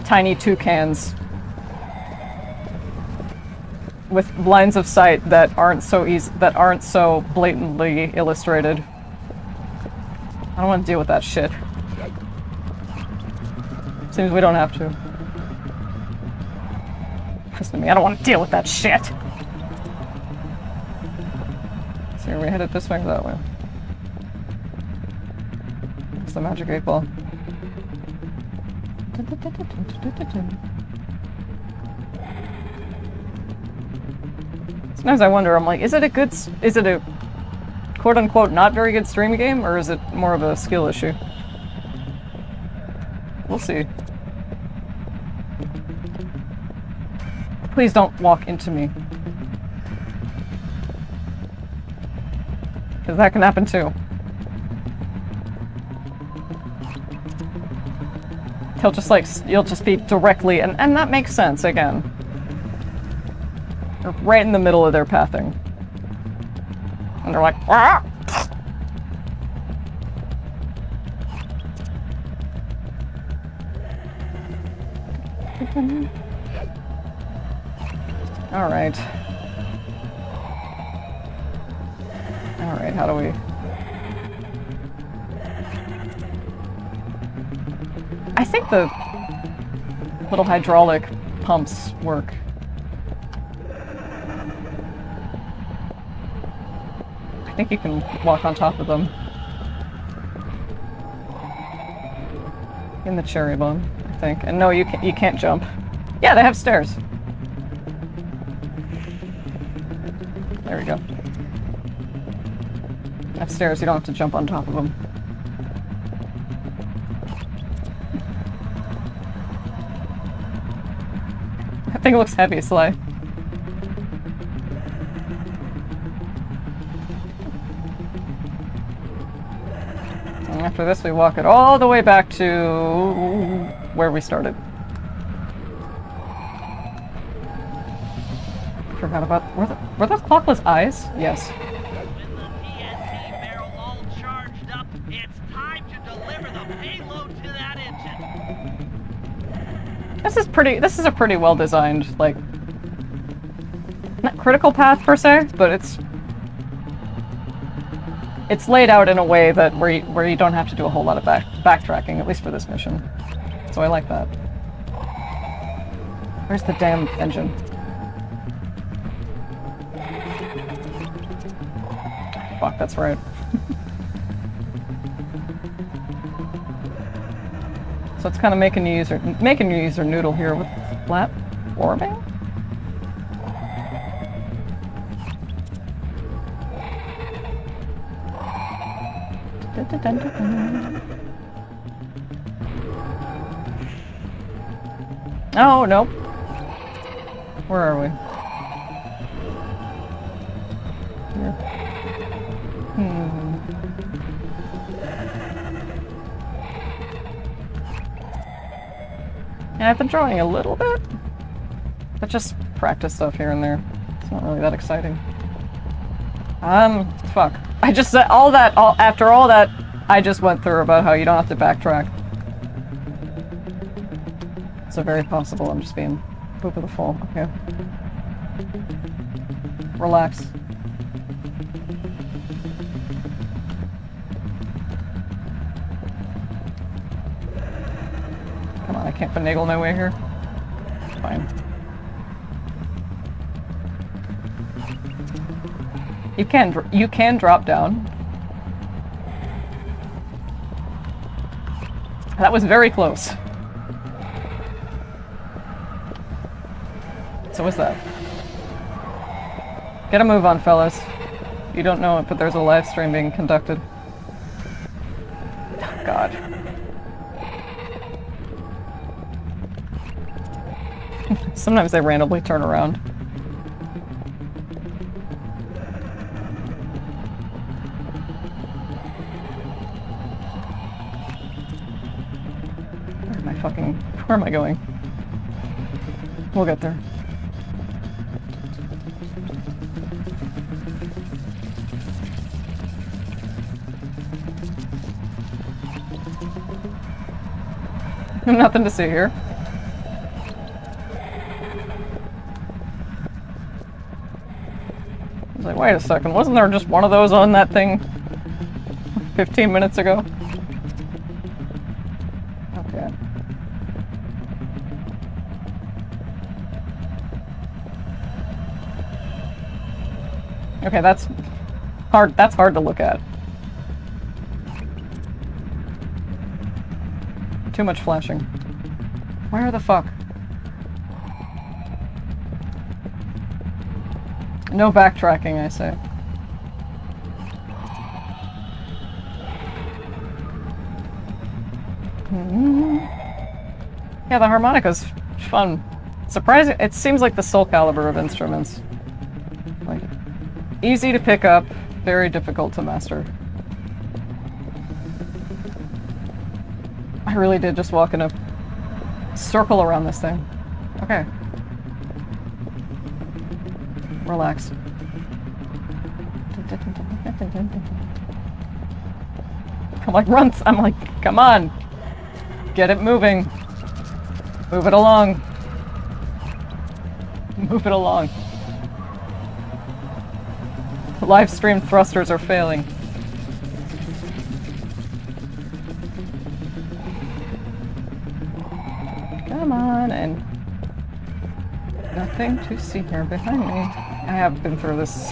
tiny toucans with lines of sight that aren't so blatantly illustrated. I don't want to deal with that shit. Seems we don't have to. Listen to me, I don't want to deal with that shit. So are we headed this way or that way? It's the magic 8 ball. Sometimes I wonder, I'm like, is it a quote-unquote not very good stream game, or is it more of a skill issue? We'll see. Please don't walk into me. Because that can happen too. You'll just be directly, and that makes sense, again. You're right in the middle of their pathing. And they're like, ah! Alright. Alright, how do we... I think the little hydraulic pumps work. I think you can walk on top of them. In the cherry bomb, I think. And no, you can't jump. Yeah, they have stairs. There we go. They have stairs, you don't have to jump on top of them. That thing looks heavy, Sly. After this, we walk it all the way back to where we started. Forgot about... Were those clockless eyes? Yes. With the TNT barrel all charged up, it's time to deliver the payload to that engine. This is a pretty well designed, like... Not critical path per se, but it's laid out in a way that where you don't have to do a whole lot of backtracking, at least for this mission. So I like that. Where's the damn engine? Fuck, that's right. So it's kind of making you use your noodle here with platforming. Oh, nope. Where are we? Here. Yeah, I've been drawing a little bit, but just practice stuff here and there. It's not really that exciting. Fuck. I just said after all that I just went through about how you don't have to backtrack. So very possible I'm just being poop of the fool. Okay. Relax. Come on, I can't finagle my way here. Fine. You can drop down. That was very close. So what's that? Get a move on, fellas. You don't know it, but there's a live stream being conducted. Oh, God. Sometimes they randomly turn around. Where am I going? We'll get there. Nothing to see here. I was like, wait a second, wasn't there just one of those on that thing 15 minutes ago? Okay. Okay, that's hard to look at. Too much flashing. Where the fuck? No backtracking, I say. Yeah, the harmonica's fun. Surprising. It seems like the Soul Calibur of instruments. Like, easy to pick up, very difficult to master. I really did just walk in a circle around this thing. Okay. Relax. I'm like, run! I'm like, come on! Get it moving! Move it along! Move it along. Live stream thrusters are failing. Come on, and nothing to see here behind me. I have been through this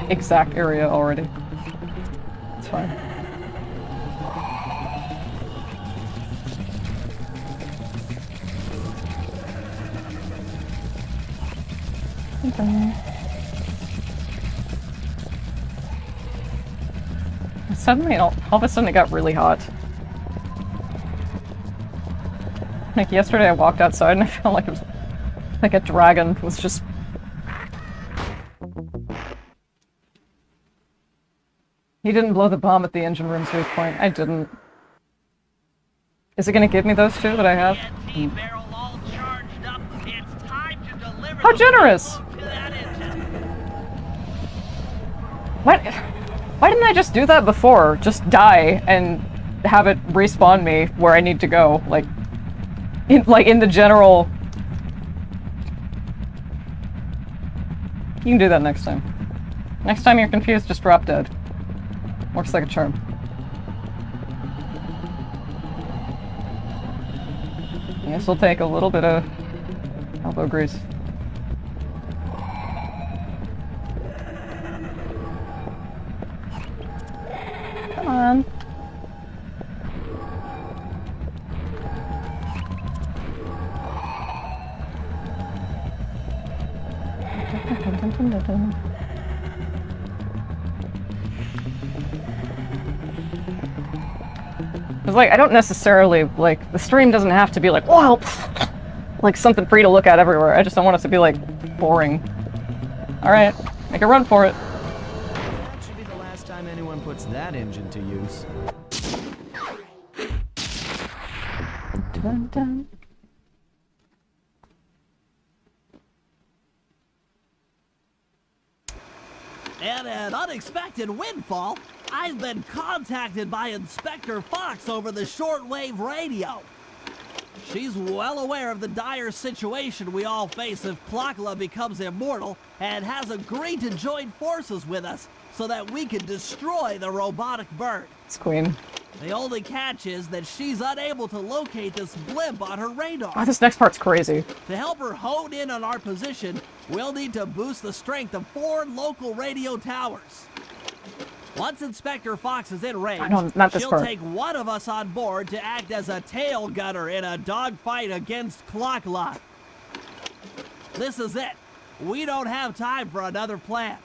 exact area already. It's fine. Okay. Suddenly, all of a sudden it got really hot. Like yesterday I walked outside and I felt like it was like a dragon was just... He didn't blow the bomb at the engine room's weak point. I didn't. Is it gonna give me those two that I have? How generous! What? Why didn't I just do that before? Just die and have it respawn me where I need to go, like in the general... You can do that next time. Next time you're confused, just drop dead. More Psychic Charm. Yes, we'll take a little bit of elbow grease. Come on. It's like, I don't necessarily, like, the stream doesn't have to be like, whoa, like something for you to look at everywhere. I just don't want it to be, like, boring. Alright, make a run for it. That should be the last time anyone puts that engine to use. Dun, dun. And an unexpected windfall, I've been contacted by Inspector Fox over the shortwave radio. She's well aware of the dire situation we all face if Klakla becomes immortal and has agreed to join forces with us so that we can destroy the robotic bird. It's Queen. The only catch is that she's unable to locate this blimp on her radar. Oh, this next part's crazy. To help her hone in on our position, we'll need to boost the strength of 4 local radio towers. Once Inspector Fox is in range, not this she'll part. take one of us on board to act as a tail gunner in a dogfight against Klakla. This is it. We don't have time for another plan.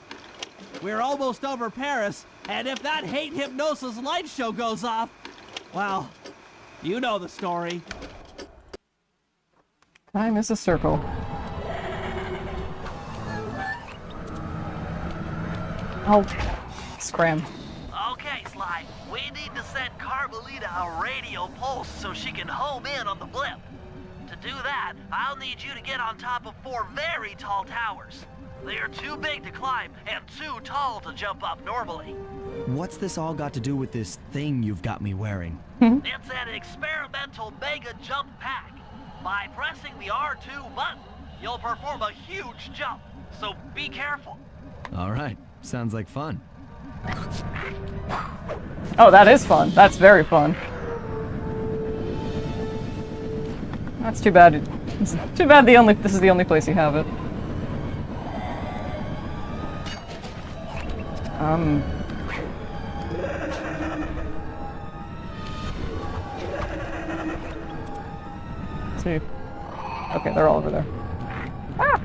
We're almost over Paris, and if that hate hypnosis light show goes off, well, you know the story. Time is a circle. Oh, scram. Okay, Sly, we need to send Carmelita a radio pulse so she can home in on the blimp. To do that, I'll need you to get on top of 4 very tall towers. They are too big to climb and too tall to jump up normally. What's this all got to do with this thing you've got me wearing? It's an experimental mega jump pack. By pressing the R2 button, you'll perform a huge jump, so be careful. All right, sounds like fun. Oh, that is fun. That's very fun. That's too bad. It's too bad this is the only place you have it. Let's see. Okay, they're all over there. Ah!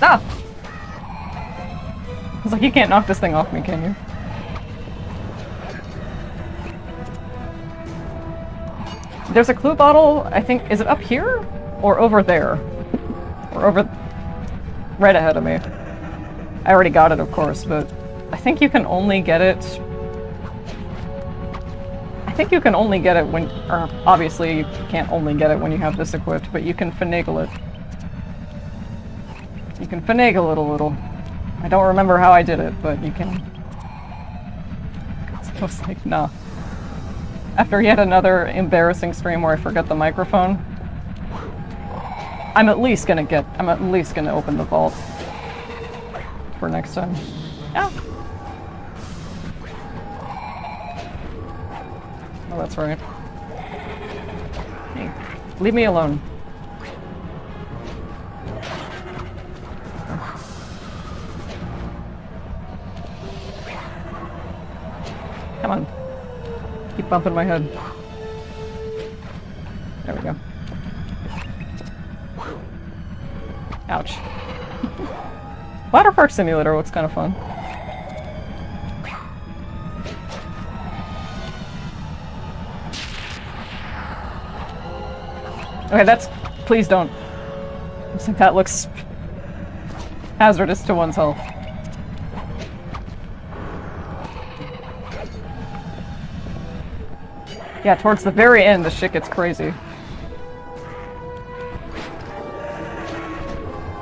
Ah! It's like, you can't knock this thing off me, can you? There's a clue bottle, I think, is it up here? Or over there? Or over... right ahead of me. I already got it, of course, but I think you can only get it... I think you can only get it when... or obviously you can't only get it when you have this equipped, but you can finagle it. You can finagle it a little. I don't remember how I did it, but you can. I was like, nah. After yet another embarrassing stream where I forget the microphone, I'm at least gonna open the vault for next time. Yeah. Oh, that's right. Hey, leave me alone. Come on. Keep bumping my head. There we go. Ouch. Water Park Simulator looks kind of fun. Okay, that's... please don't. I think that looks hazardous to one's health. Yeah, towards the very end, the shit gets crazy.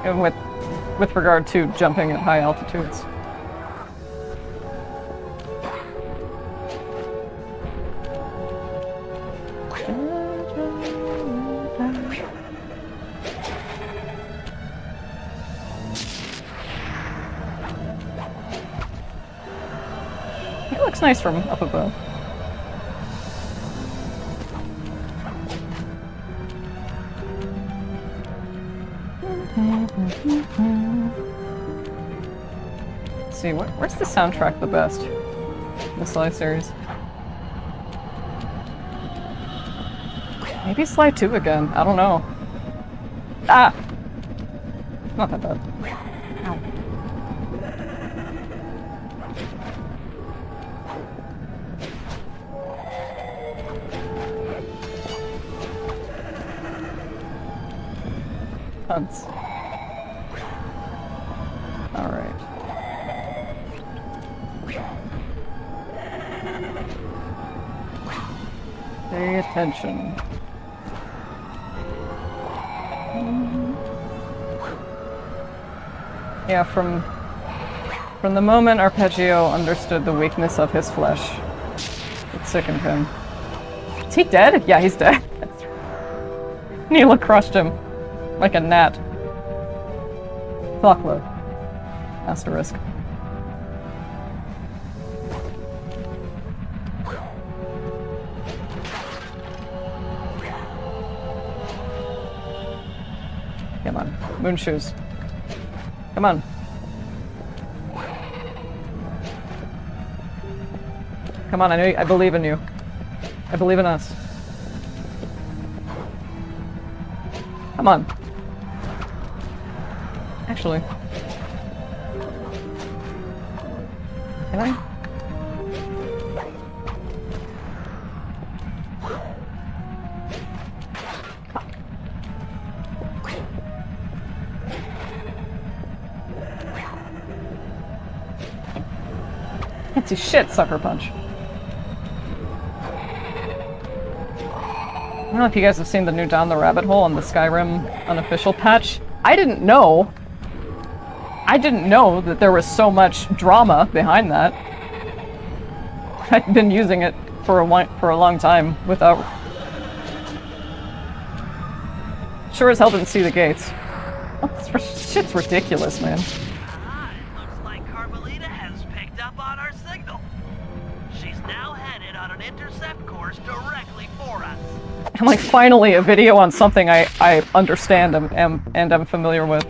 And with regard to jumping at high altitudes. looks nice from up above. Let's see, where's the soundtrack the best? The Sly series. Maybe Sly 2 again. I don't know. Ah! Not that bad. Ow. Tons. Alright. Pay attention. Yeah, from the moment Arpeggio understood the weakness of his flesh, it sickened him. Is he dead? Yeah, he's dead. Neela crushed him like a gnat. Clockload. Asterisk. Come on. Moon shoes. Come on. Come on, I believe in you. I believe in us. Come on. Actually. Can I? Can't see shit, sucker punch. I don't know if you guys have seen the new Down the Rabbit Hole on the Skyrim unofficial patch. I didn't know that there was so much drama behind that. I've been using it for a long time without... Sure as hell didn't see the gates. Oh, this shit's ridiculous, man. Looks like Carmelita has picked up on our signal. She's now headed on an intercept course directly for us. I'm like, finally, a video on something I understand and am familiar with.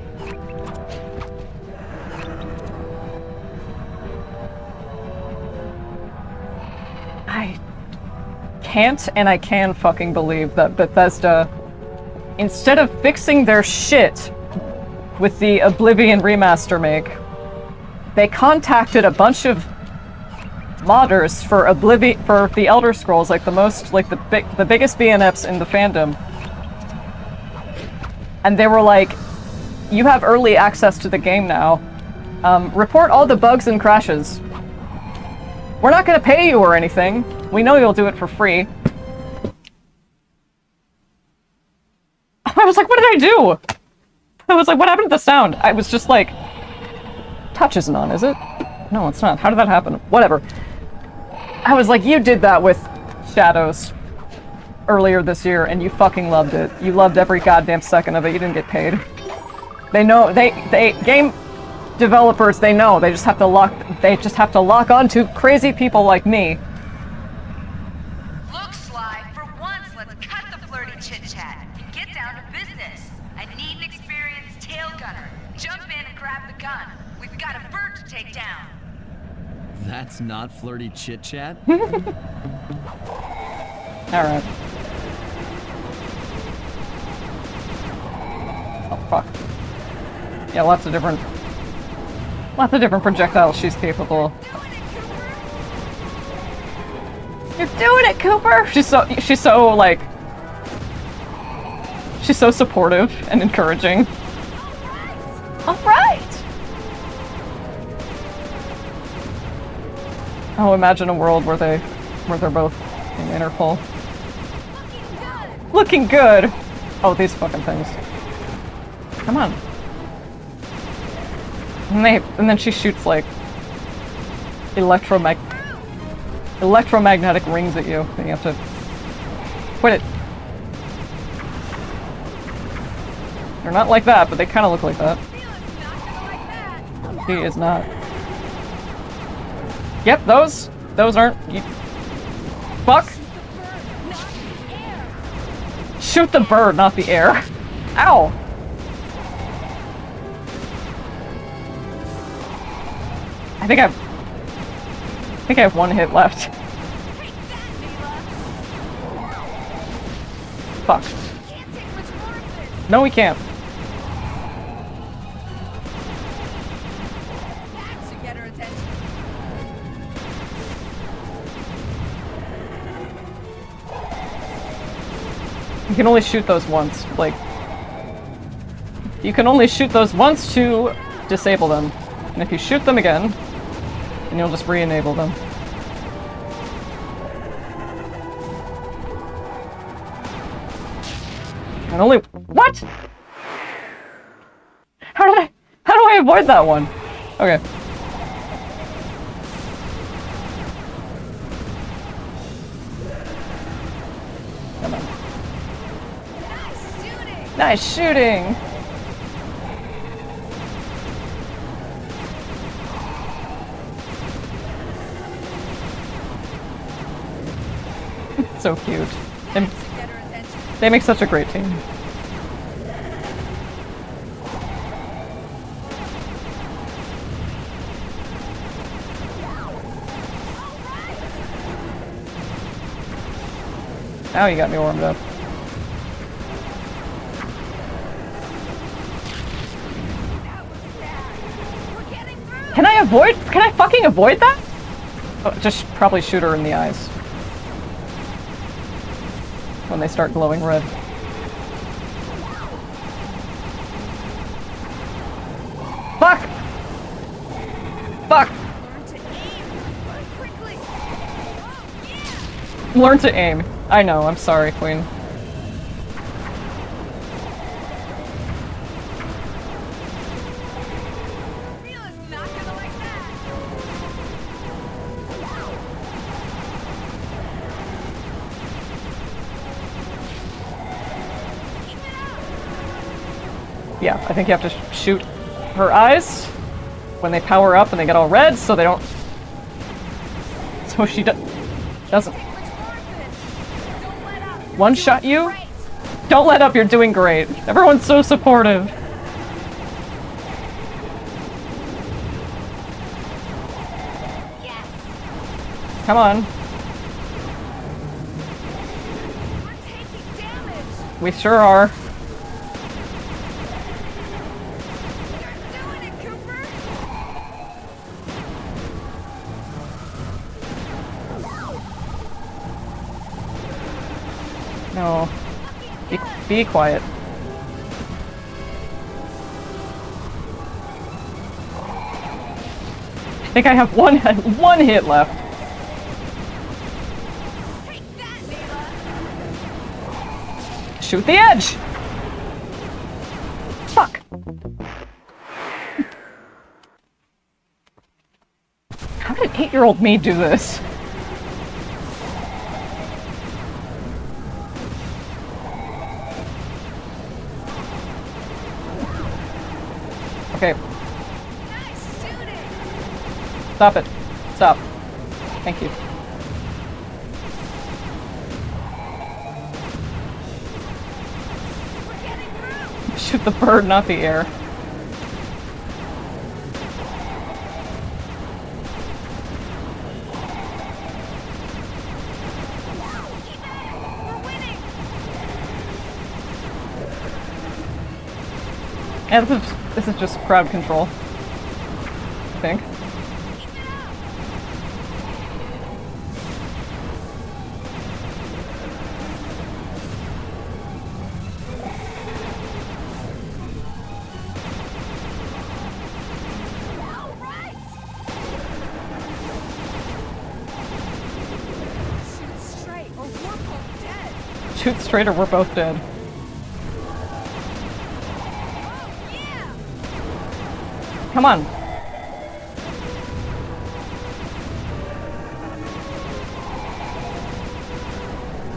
I can't and I can fucking believe that Bethesda, instead of fixing their shit with the Oblivion remaster make, they contacted a bunch of modders for the Elder Scrolls, like the biggest BNFs in the fandom. And they were like, you have early access to the game now. Report all the bugs and crashes. We're not gonna pay you or anything. We know you'll do it for free. I was like, what did I do? I was like, what happened to the sound? I was just like, touch isn't on, is it? No, it's not. How did that happen? Whatever. I was like, you did that with Shadows earlier this year, and you fucking loved it. You loved every goddamn second of it. You didn't get paid. They know, game developers, they know. They just have to lock on to crazy people like me. Look, Sly, for once, let's cut the flirty chit-chat and get down to business. I need an experienced tail gunner. Jump in and grab the gun. We've got a bird to take down. That's not flirty chit-chat? Alright. Oh, fuck. Yeah, lots of different projectiles she's capable of. You're doing it, Cooper! She's so supportive and encouraging. Alright! Oh, imagine a world where they're both in Interpol. Looking good! Oh, these fucking things. Come on. And then she shoots, like, electromagnetic rings at you, and you have to quit it. They're not like that, but they kind of look like that. He is not. Yep, those Those aren't... You... Fuck! Shoot the bird, not the air. Ow! I think I have one hit left. Fuck. No, we can't. That should get her attention. You can only shoot those once, like... You can only shoot those once to disable them. And if you shoot them again, then you'll just re-enable them. And only... What?! How do I avoid that one? Okay. Come on. Nice shooting! So cute. They make such a great team. Now you got me warmed up. Can I fucking avoid that? Oh, just probably shoot her in the eyes. When they start glowing red. Fuck! Fuck! Learn to aim. I know, I'm sorry, Queen. Yeah, I think you have to shoot her eyes when they power up and they get all red, so they don't... So she doesn't... One-shot you? Don't let up, you're doing great. Everyone's so supportive. Come on. We sure are. No. Be quiet. I think I have one hit left. Shoot the edge! Fuck! How did 8-year-old me do this? Okay. Stop it. Stop. Thank you. Shoot the bird, not the air. Yeah, this is just crowd control, I think. Shoot straight or we're both dead. Come on.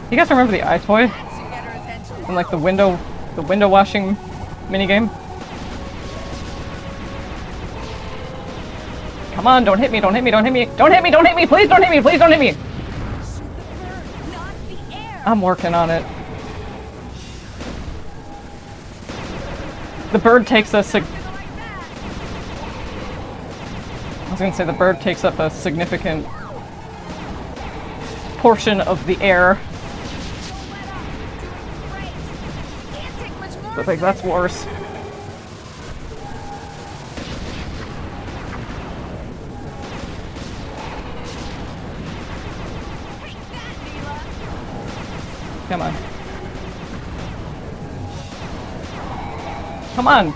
You guys remember the eye toy? And like the window washing minigame? Come Come on, don't hit me, don't hit me, don't hit me. Don't hit me, don't hit me, please don't hit me, please don't hit me. Not the air. I'm working on it. The bird takes a I was gonna say the bird takes up a significant portion of the air. I think that's worse. Come on. Come on!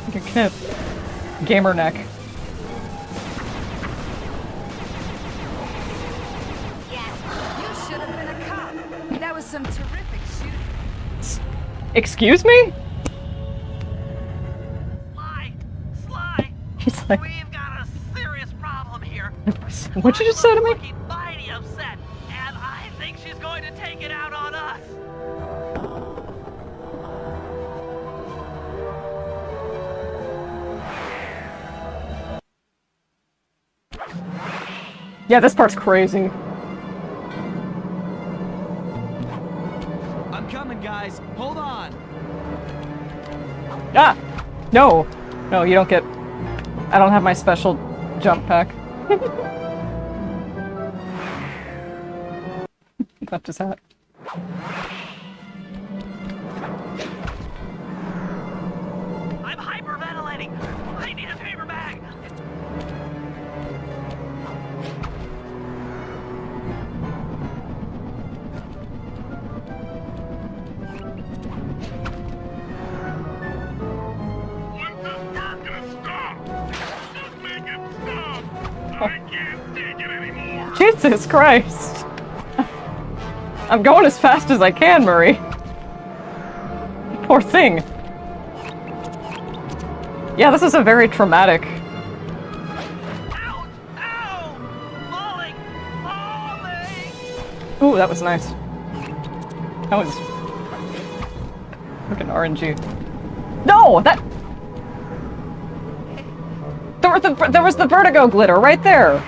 Like a kid. Gamer neck. You should have been a cop. That was some terrific shooting. Excuse me? Sly! He's like, We've got a serious problem here. what'd you just say to me? Looking mighty upset, and I think she's going to take it out on us. Yeah, this part's crazy. I'm coming, guys. Hold on. Ah! No! No, you don't get... I don't have my special jump pack. Left his hat. I'm hyperventilating. I need a paper bag. When's this bird gonna stop? Just make it stop! I can't take it anymore! Jesus Christ! I'm going as fast as I can, Murray. Poor thing. Yeah, this is a very traumatic... Ouch! Ow! Falling! Falling! Ooh, that was nice. That was... freaking RNG. No! That... There was the vertigo glitter right there!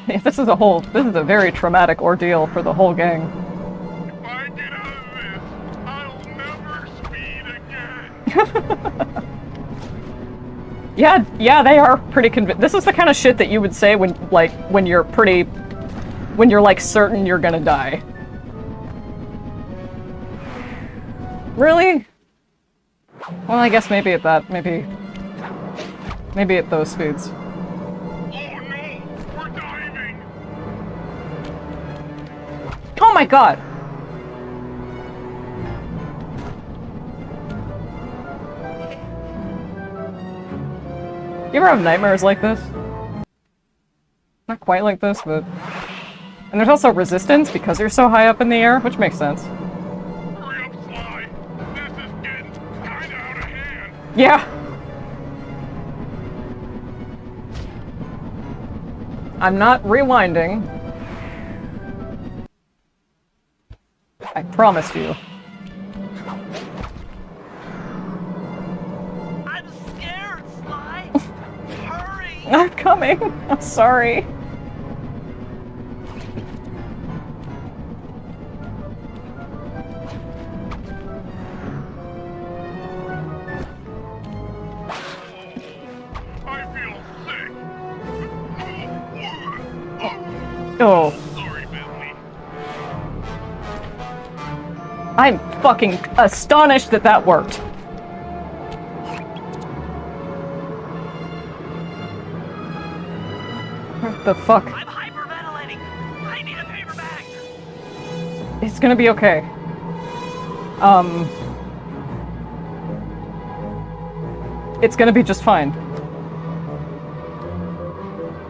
Yeah, this is a very traumatic ordeal for the whole gang. If I get out of this, I'll never speed again! Yeah, they are pretty this is the kind of shit that you would say when you're like certain you're gonna die. Really? Well, I guess maybe at those speeds. Oh no! We're diving! Oh my god! You ever have nightmares like this? Not quite like this, but... And there's also resistance because you're so high up in the air, which makes sense. Hurry up, Sly! This is getting kinda out of hand! Yeah! I'm not rewinding. I promised you. I'm scared, Sly! Hurry! I'm coming! I'm sorry. I feel sick! Oh. Sorry, Bentley. I'm fucking astonished that that worked. What the fuck? I'm hyperventilating. I need a paper bag. It's gonna be okay. It's gonna be just fine.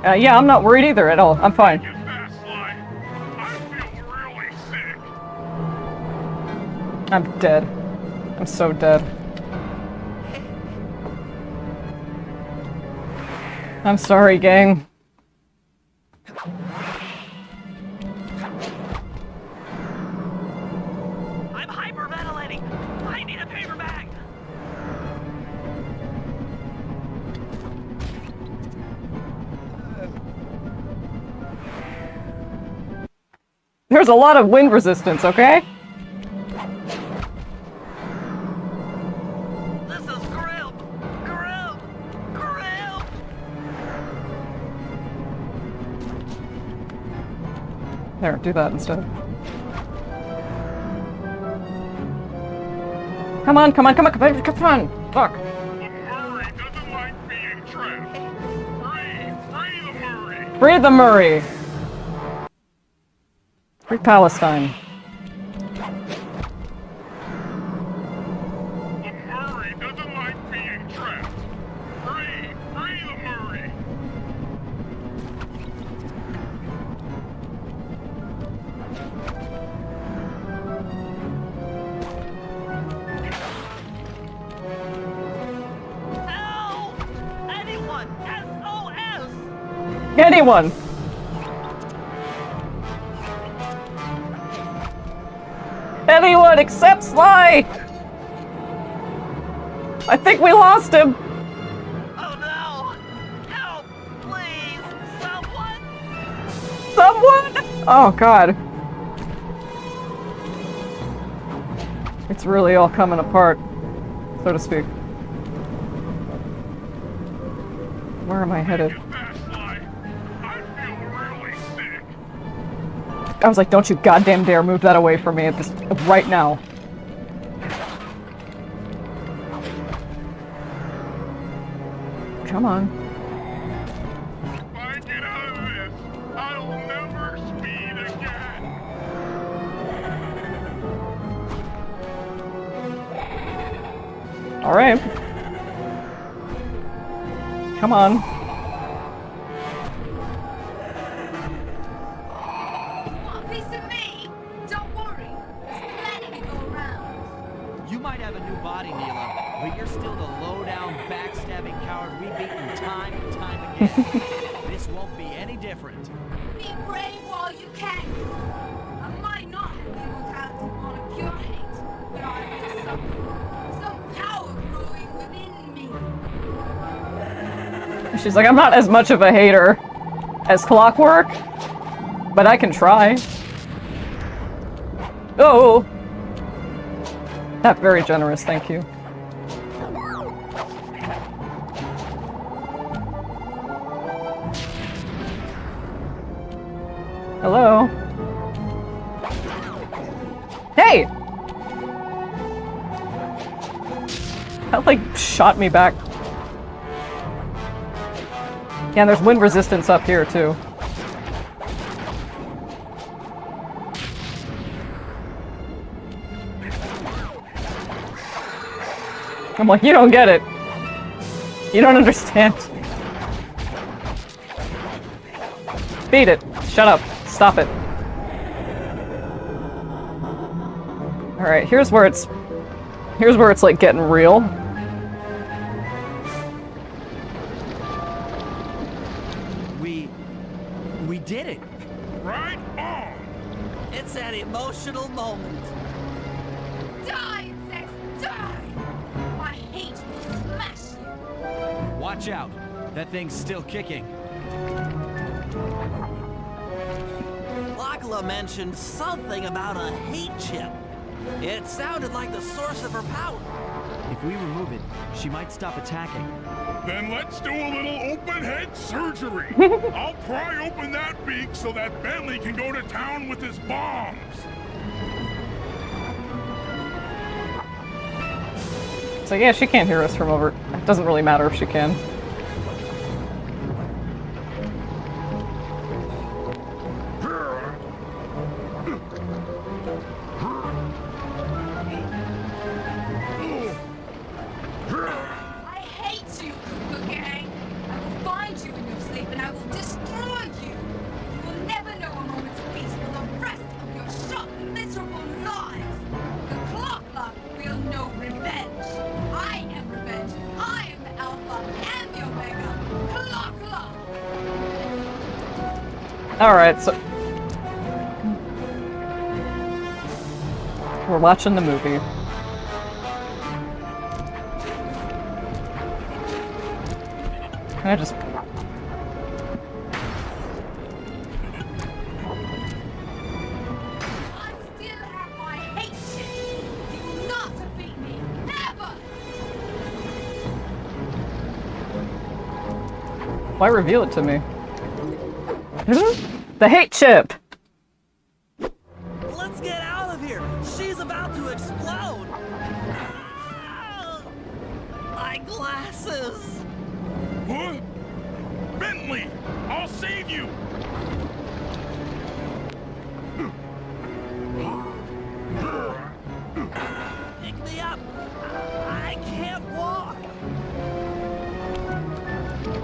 Yeah, I'm not worried either at all. I'm fine. Get fast, Sly. I feel really sick. I'm dead. I'm so dead. I'm sorry, gang. There's a lot of wind resistance, okay? This is Grim! Grim! Grim! There, do that instead. Come on, come on, come on, come on, come on! Fuck. The Murray doesn't like being trapped. Free the Murray. Free the Murray! Free Palestine. The Murray doesn't like being trapped. Free the Murray. Help! Anyone! SOS! Anyone! Anyone except Sly! I think we lost him! Oh no! Help! Please! Someone! Someone! Oh god. It's really all coming apart, so to speak. Where am I headed? Get back, Sly. I feel really sick. I was like, don't you goddamn dare move that away from me at this right now. Come on. If I get out of this, I'll never speed again. Alright. Come on. Want a piece of me? Don't worry. There's plenty to go around. You might have a new body, Neela, but you're still the low-down, backstabbing coward we've beaten time and time again. This won't be any different. Be brave while you can. I might not have the immortality on a pure hate, but I feel something. Some power growing within me. She's like, I'm not as much of a hater as Clockwork, but I can try. Oh! That's very generous, thank you. Hello? Hey! That, like, shot me back. Yeah, and there's wind resistance up here, too. I'm like, you don't get it. You don't understand. Beat it. Shut up. Stop it. Alright, here's where it's like getting real. We did it. Right on. It's an emotional moment. Die, insects, die! My hate will smash you. Watch out. That thing's still kicking. Lachlan mentioned something about a hate chip. It sounded like the source of her power. If we remove it, she might stop attacking. Then let's do a little open head surgery. I'll pry open that beak so that Bentley can go to town with his bombs. So yeah, she can't hear us from over. It doesn't really matter if she can. I hate you, Cooper Gang. I will find you in your sleep and I will destroy you. You will never know a moment's peace for the rest of your short, miserable lives. The Clocklock will know revenge. I am revenge. I am the Alpha and the Omega. Clocklock. Alright, so... We're watching the movie. Can I just... Why reveal it to me? The hate chip! Let's get out of here! She's about to explode! Ah! My glasses! What? Bentley! I'll save you! Pick me up! I can't walk!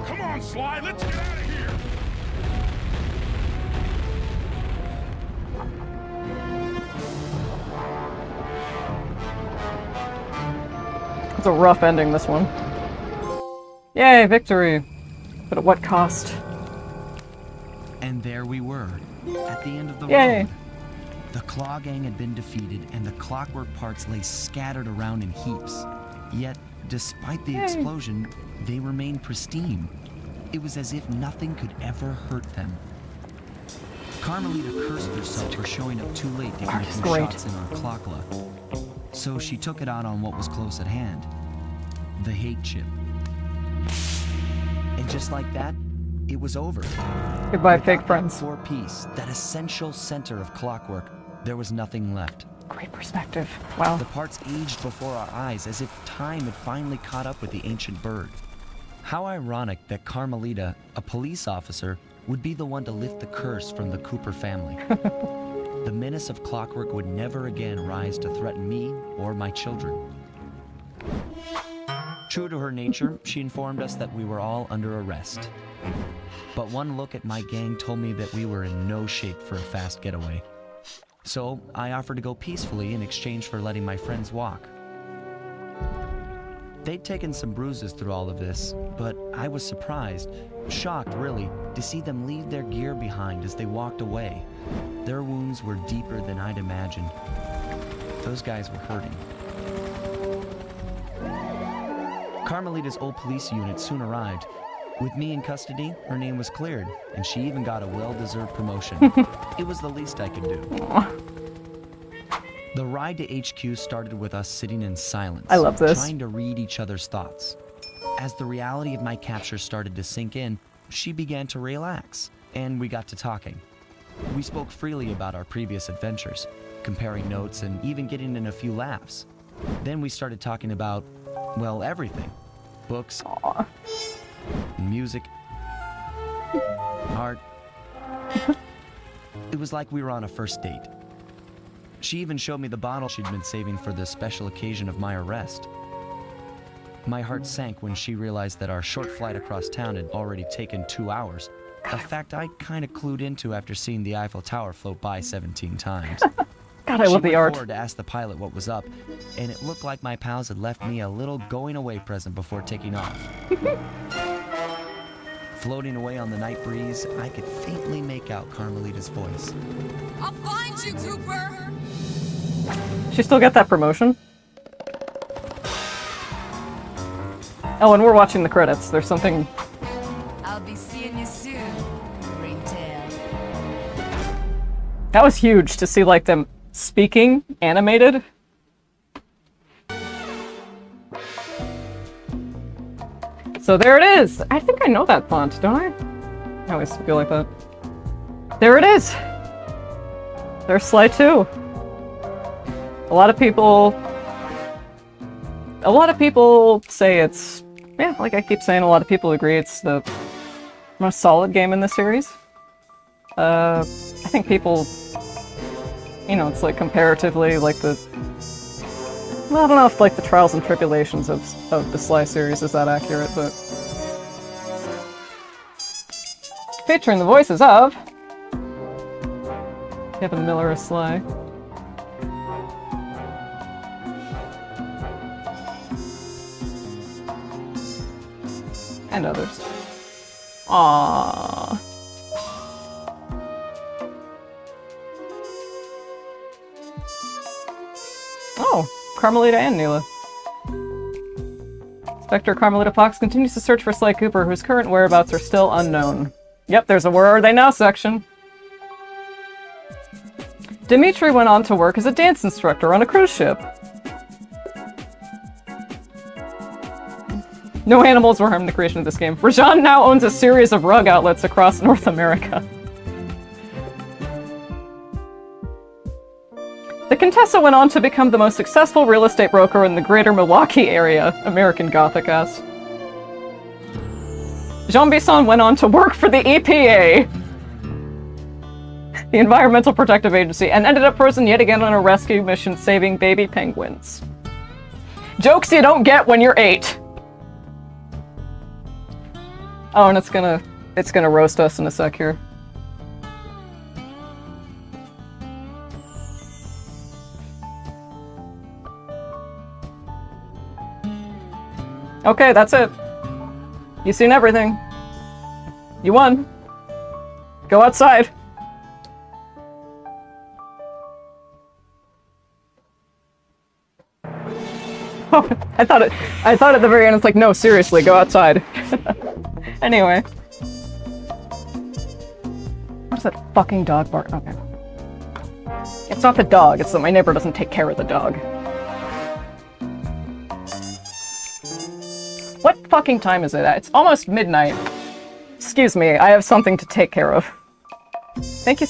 Come on, Sly, let's get out of here! It's a rough ending, this one. Yay, victory! But at what cost? And there we were, at the end of the Yay. road. The Claw Gang had been defeated, and the clockwork parts lay scattered around in heaps. Yet, despite the explosion, they remained pristine. It was as if nothing could ever hurt them. Carmelita cursed herself for showing up too late to get a few shots in on Clockla. So she took it out on what was close at hand, the hate chip. And just like that, it was over. Goodbye, fake friends. Core piece, that essential center of clockwork, there was nothing left. Great perspective. Wow. The parts aged before our eyes as if time had finally caught up with the ancient bird. How ironic that Carmelita, a police officer, would be the one to lift the curse from the Cooper family. The menace of clockwork would never again rise to threaten me or my children. True to her nature, she informed us that we were all under arrest. But one look at my gang told me that we were in no shape for a fast getaway. So I offered to go peacefully in exchange for letting my friends walk. They'd taken some bruises through all of this, but I was surprised, shocked really, to see them leave their gear behind as they walked away. Their wounds were deeper than I'd imagined. Those guys were hurting. Carmelita's old police unit soon arrived. With me in custody, her name was cleared, and she even got a well-deserved promotion. It was the least I could do. Aww. The ride to HQ started with us sitting in silence. I love this. Trying to read each other's thoughts. As the reality of my capture started to sink in, she began to relax, and we got to talking. We spoke freely about our previous adventures, comparing notes and even getting in a few laughs. Then we started talking about, well, everything. Books, Aww. music, art. It was like we were on a first date. She even showed me the bottle she'd been saving for the special occasion of my arrest. My heart sank when she realized that our short flight across town had already taken 2 hours, a fact I kind of clued into after seeing the Eiffel Tower float by 17 times. God, I love the She went art. forward to ask the pilot what was up, and it looked like my pals had left me a little going-away present before taking off. Floating away on the night breeze, I could faintly make out Carmelita's voice. I'll find you, Cooper! She still got that promotion? Oh, and we're watching the credits. There's something... I'll be seeing you soon, Ringtail. That was huge to see, like, them speaking animated. So there it is! I think I know that font, don't I? I always feel like that. There it is! There's Sly 2. A lot of people say it's, yeah, like I keep saying, a lot of people agree it's the most solid game in the series. I think people, you know, it's like comparatively like the, well, I don't know if like the trials and tribulations of the Sly series is that accurate, but featuring the voices of Kevin Miller as Sly. And others. Aww. Oh, Carmelita and Neela. Inspector Carmelita Fox continues to search for Sly Cooper, whose current whereabouts are still unknown. Yep, there's a Where Are They Now section. Dimitri went on to work as a dance instructor on a cruise ship. No animals were harmed in the creation of this game. Rajan now owns a series of rug outlets across North America. The Contessa went on to become the most successful real estate broker in the greater Milwaukee area, American Gothic asks. Jean Bisson went on to work for the EPA, the Environmental Protective Agency, and ended up frozen yet again on a rescue mission saving baby penguins. Jokes you don't get when you're 8. Oh, and it's gonna roast us in a sec here. Okay, that's it. You've seen everything. You won. Go outside. Oh, I thought at the very end it's like, no, seriously, go outside. Anyway. What's that fucking dog bark? Okay. It's not the dog, it's that my neighbor doesn't take care of the dog. What fucking time is it at? It's almost midnight. Excuse me, I have something to take care of. Thank you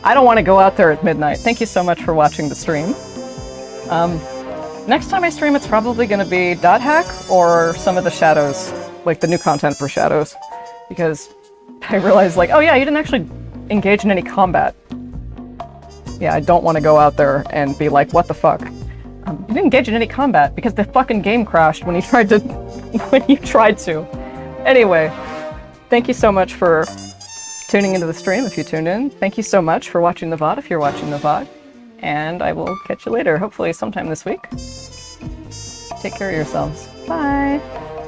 I don't want to go out there at midnight. Thank you so much for watching the stream. Next time I stream, it's probably going to be .hack or some of the Shadows, like the new content for Shadows, because I realized, like, oh yeah, you didn't actually engage in any combat. Yeah, I don't want to go out there and be like, what the fuck? You didn't engage in any combat because the fucking game crashed when you tried to. Anyway, thank you so much for tuning into the stream if you tuned in. Thank you so much for watching the VOD if you're watching the VOD. And I will catch you later, hopefully sometime this week. Take care of yourselves. Bye!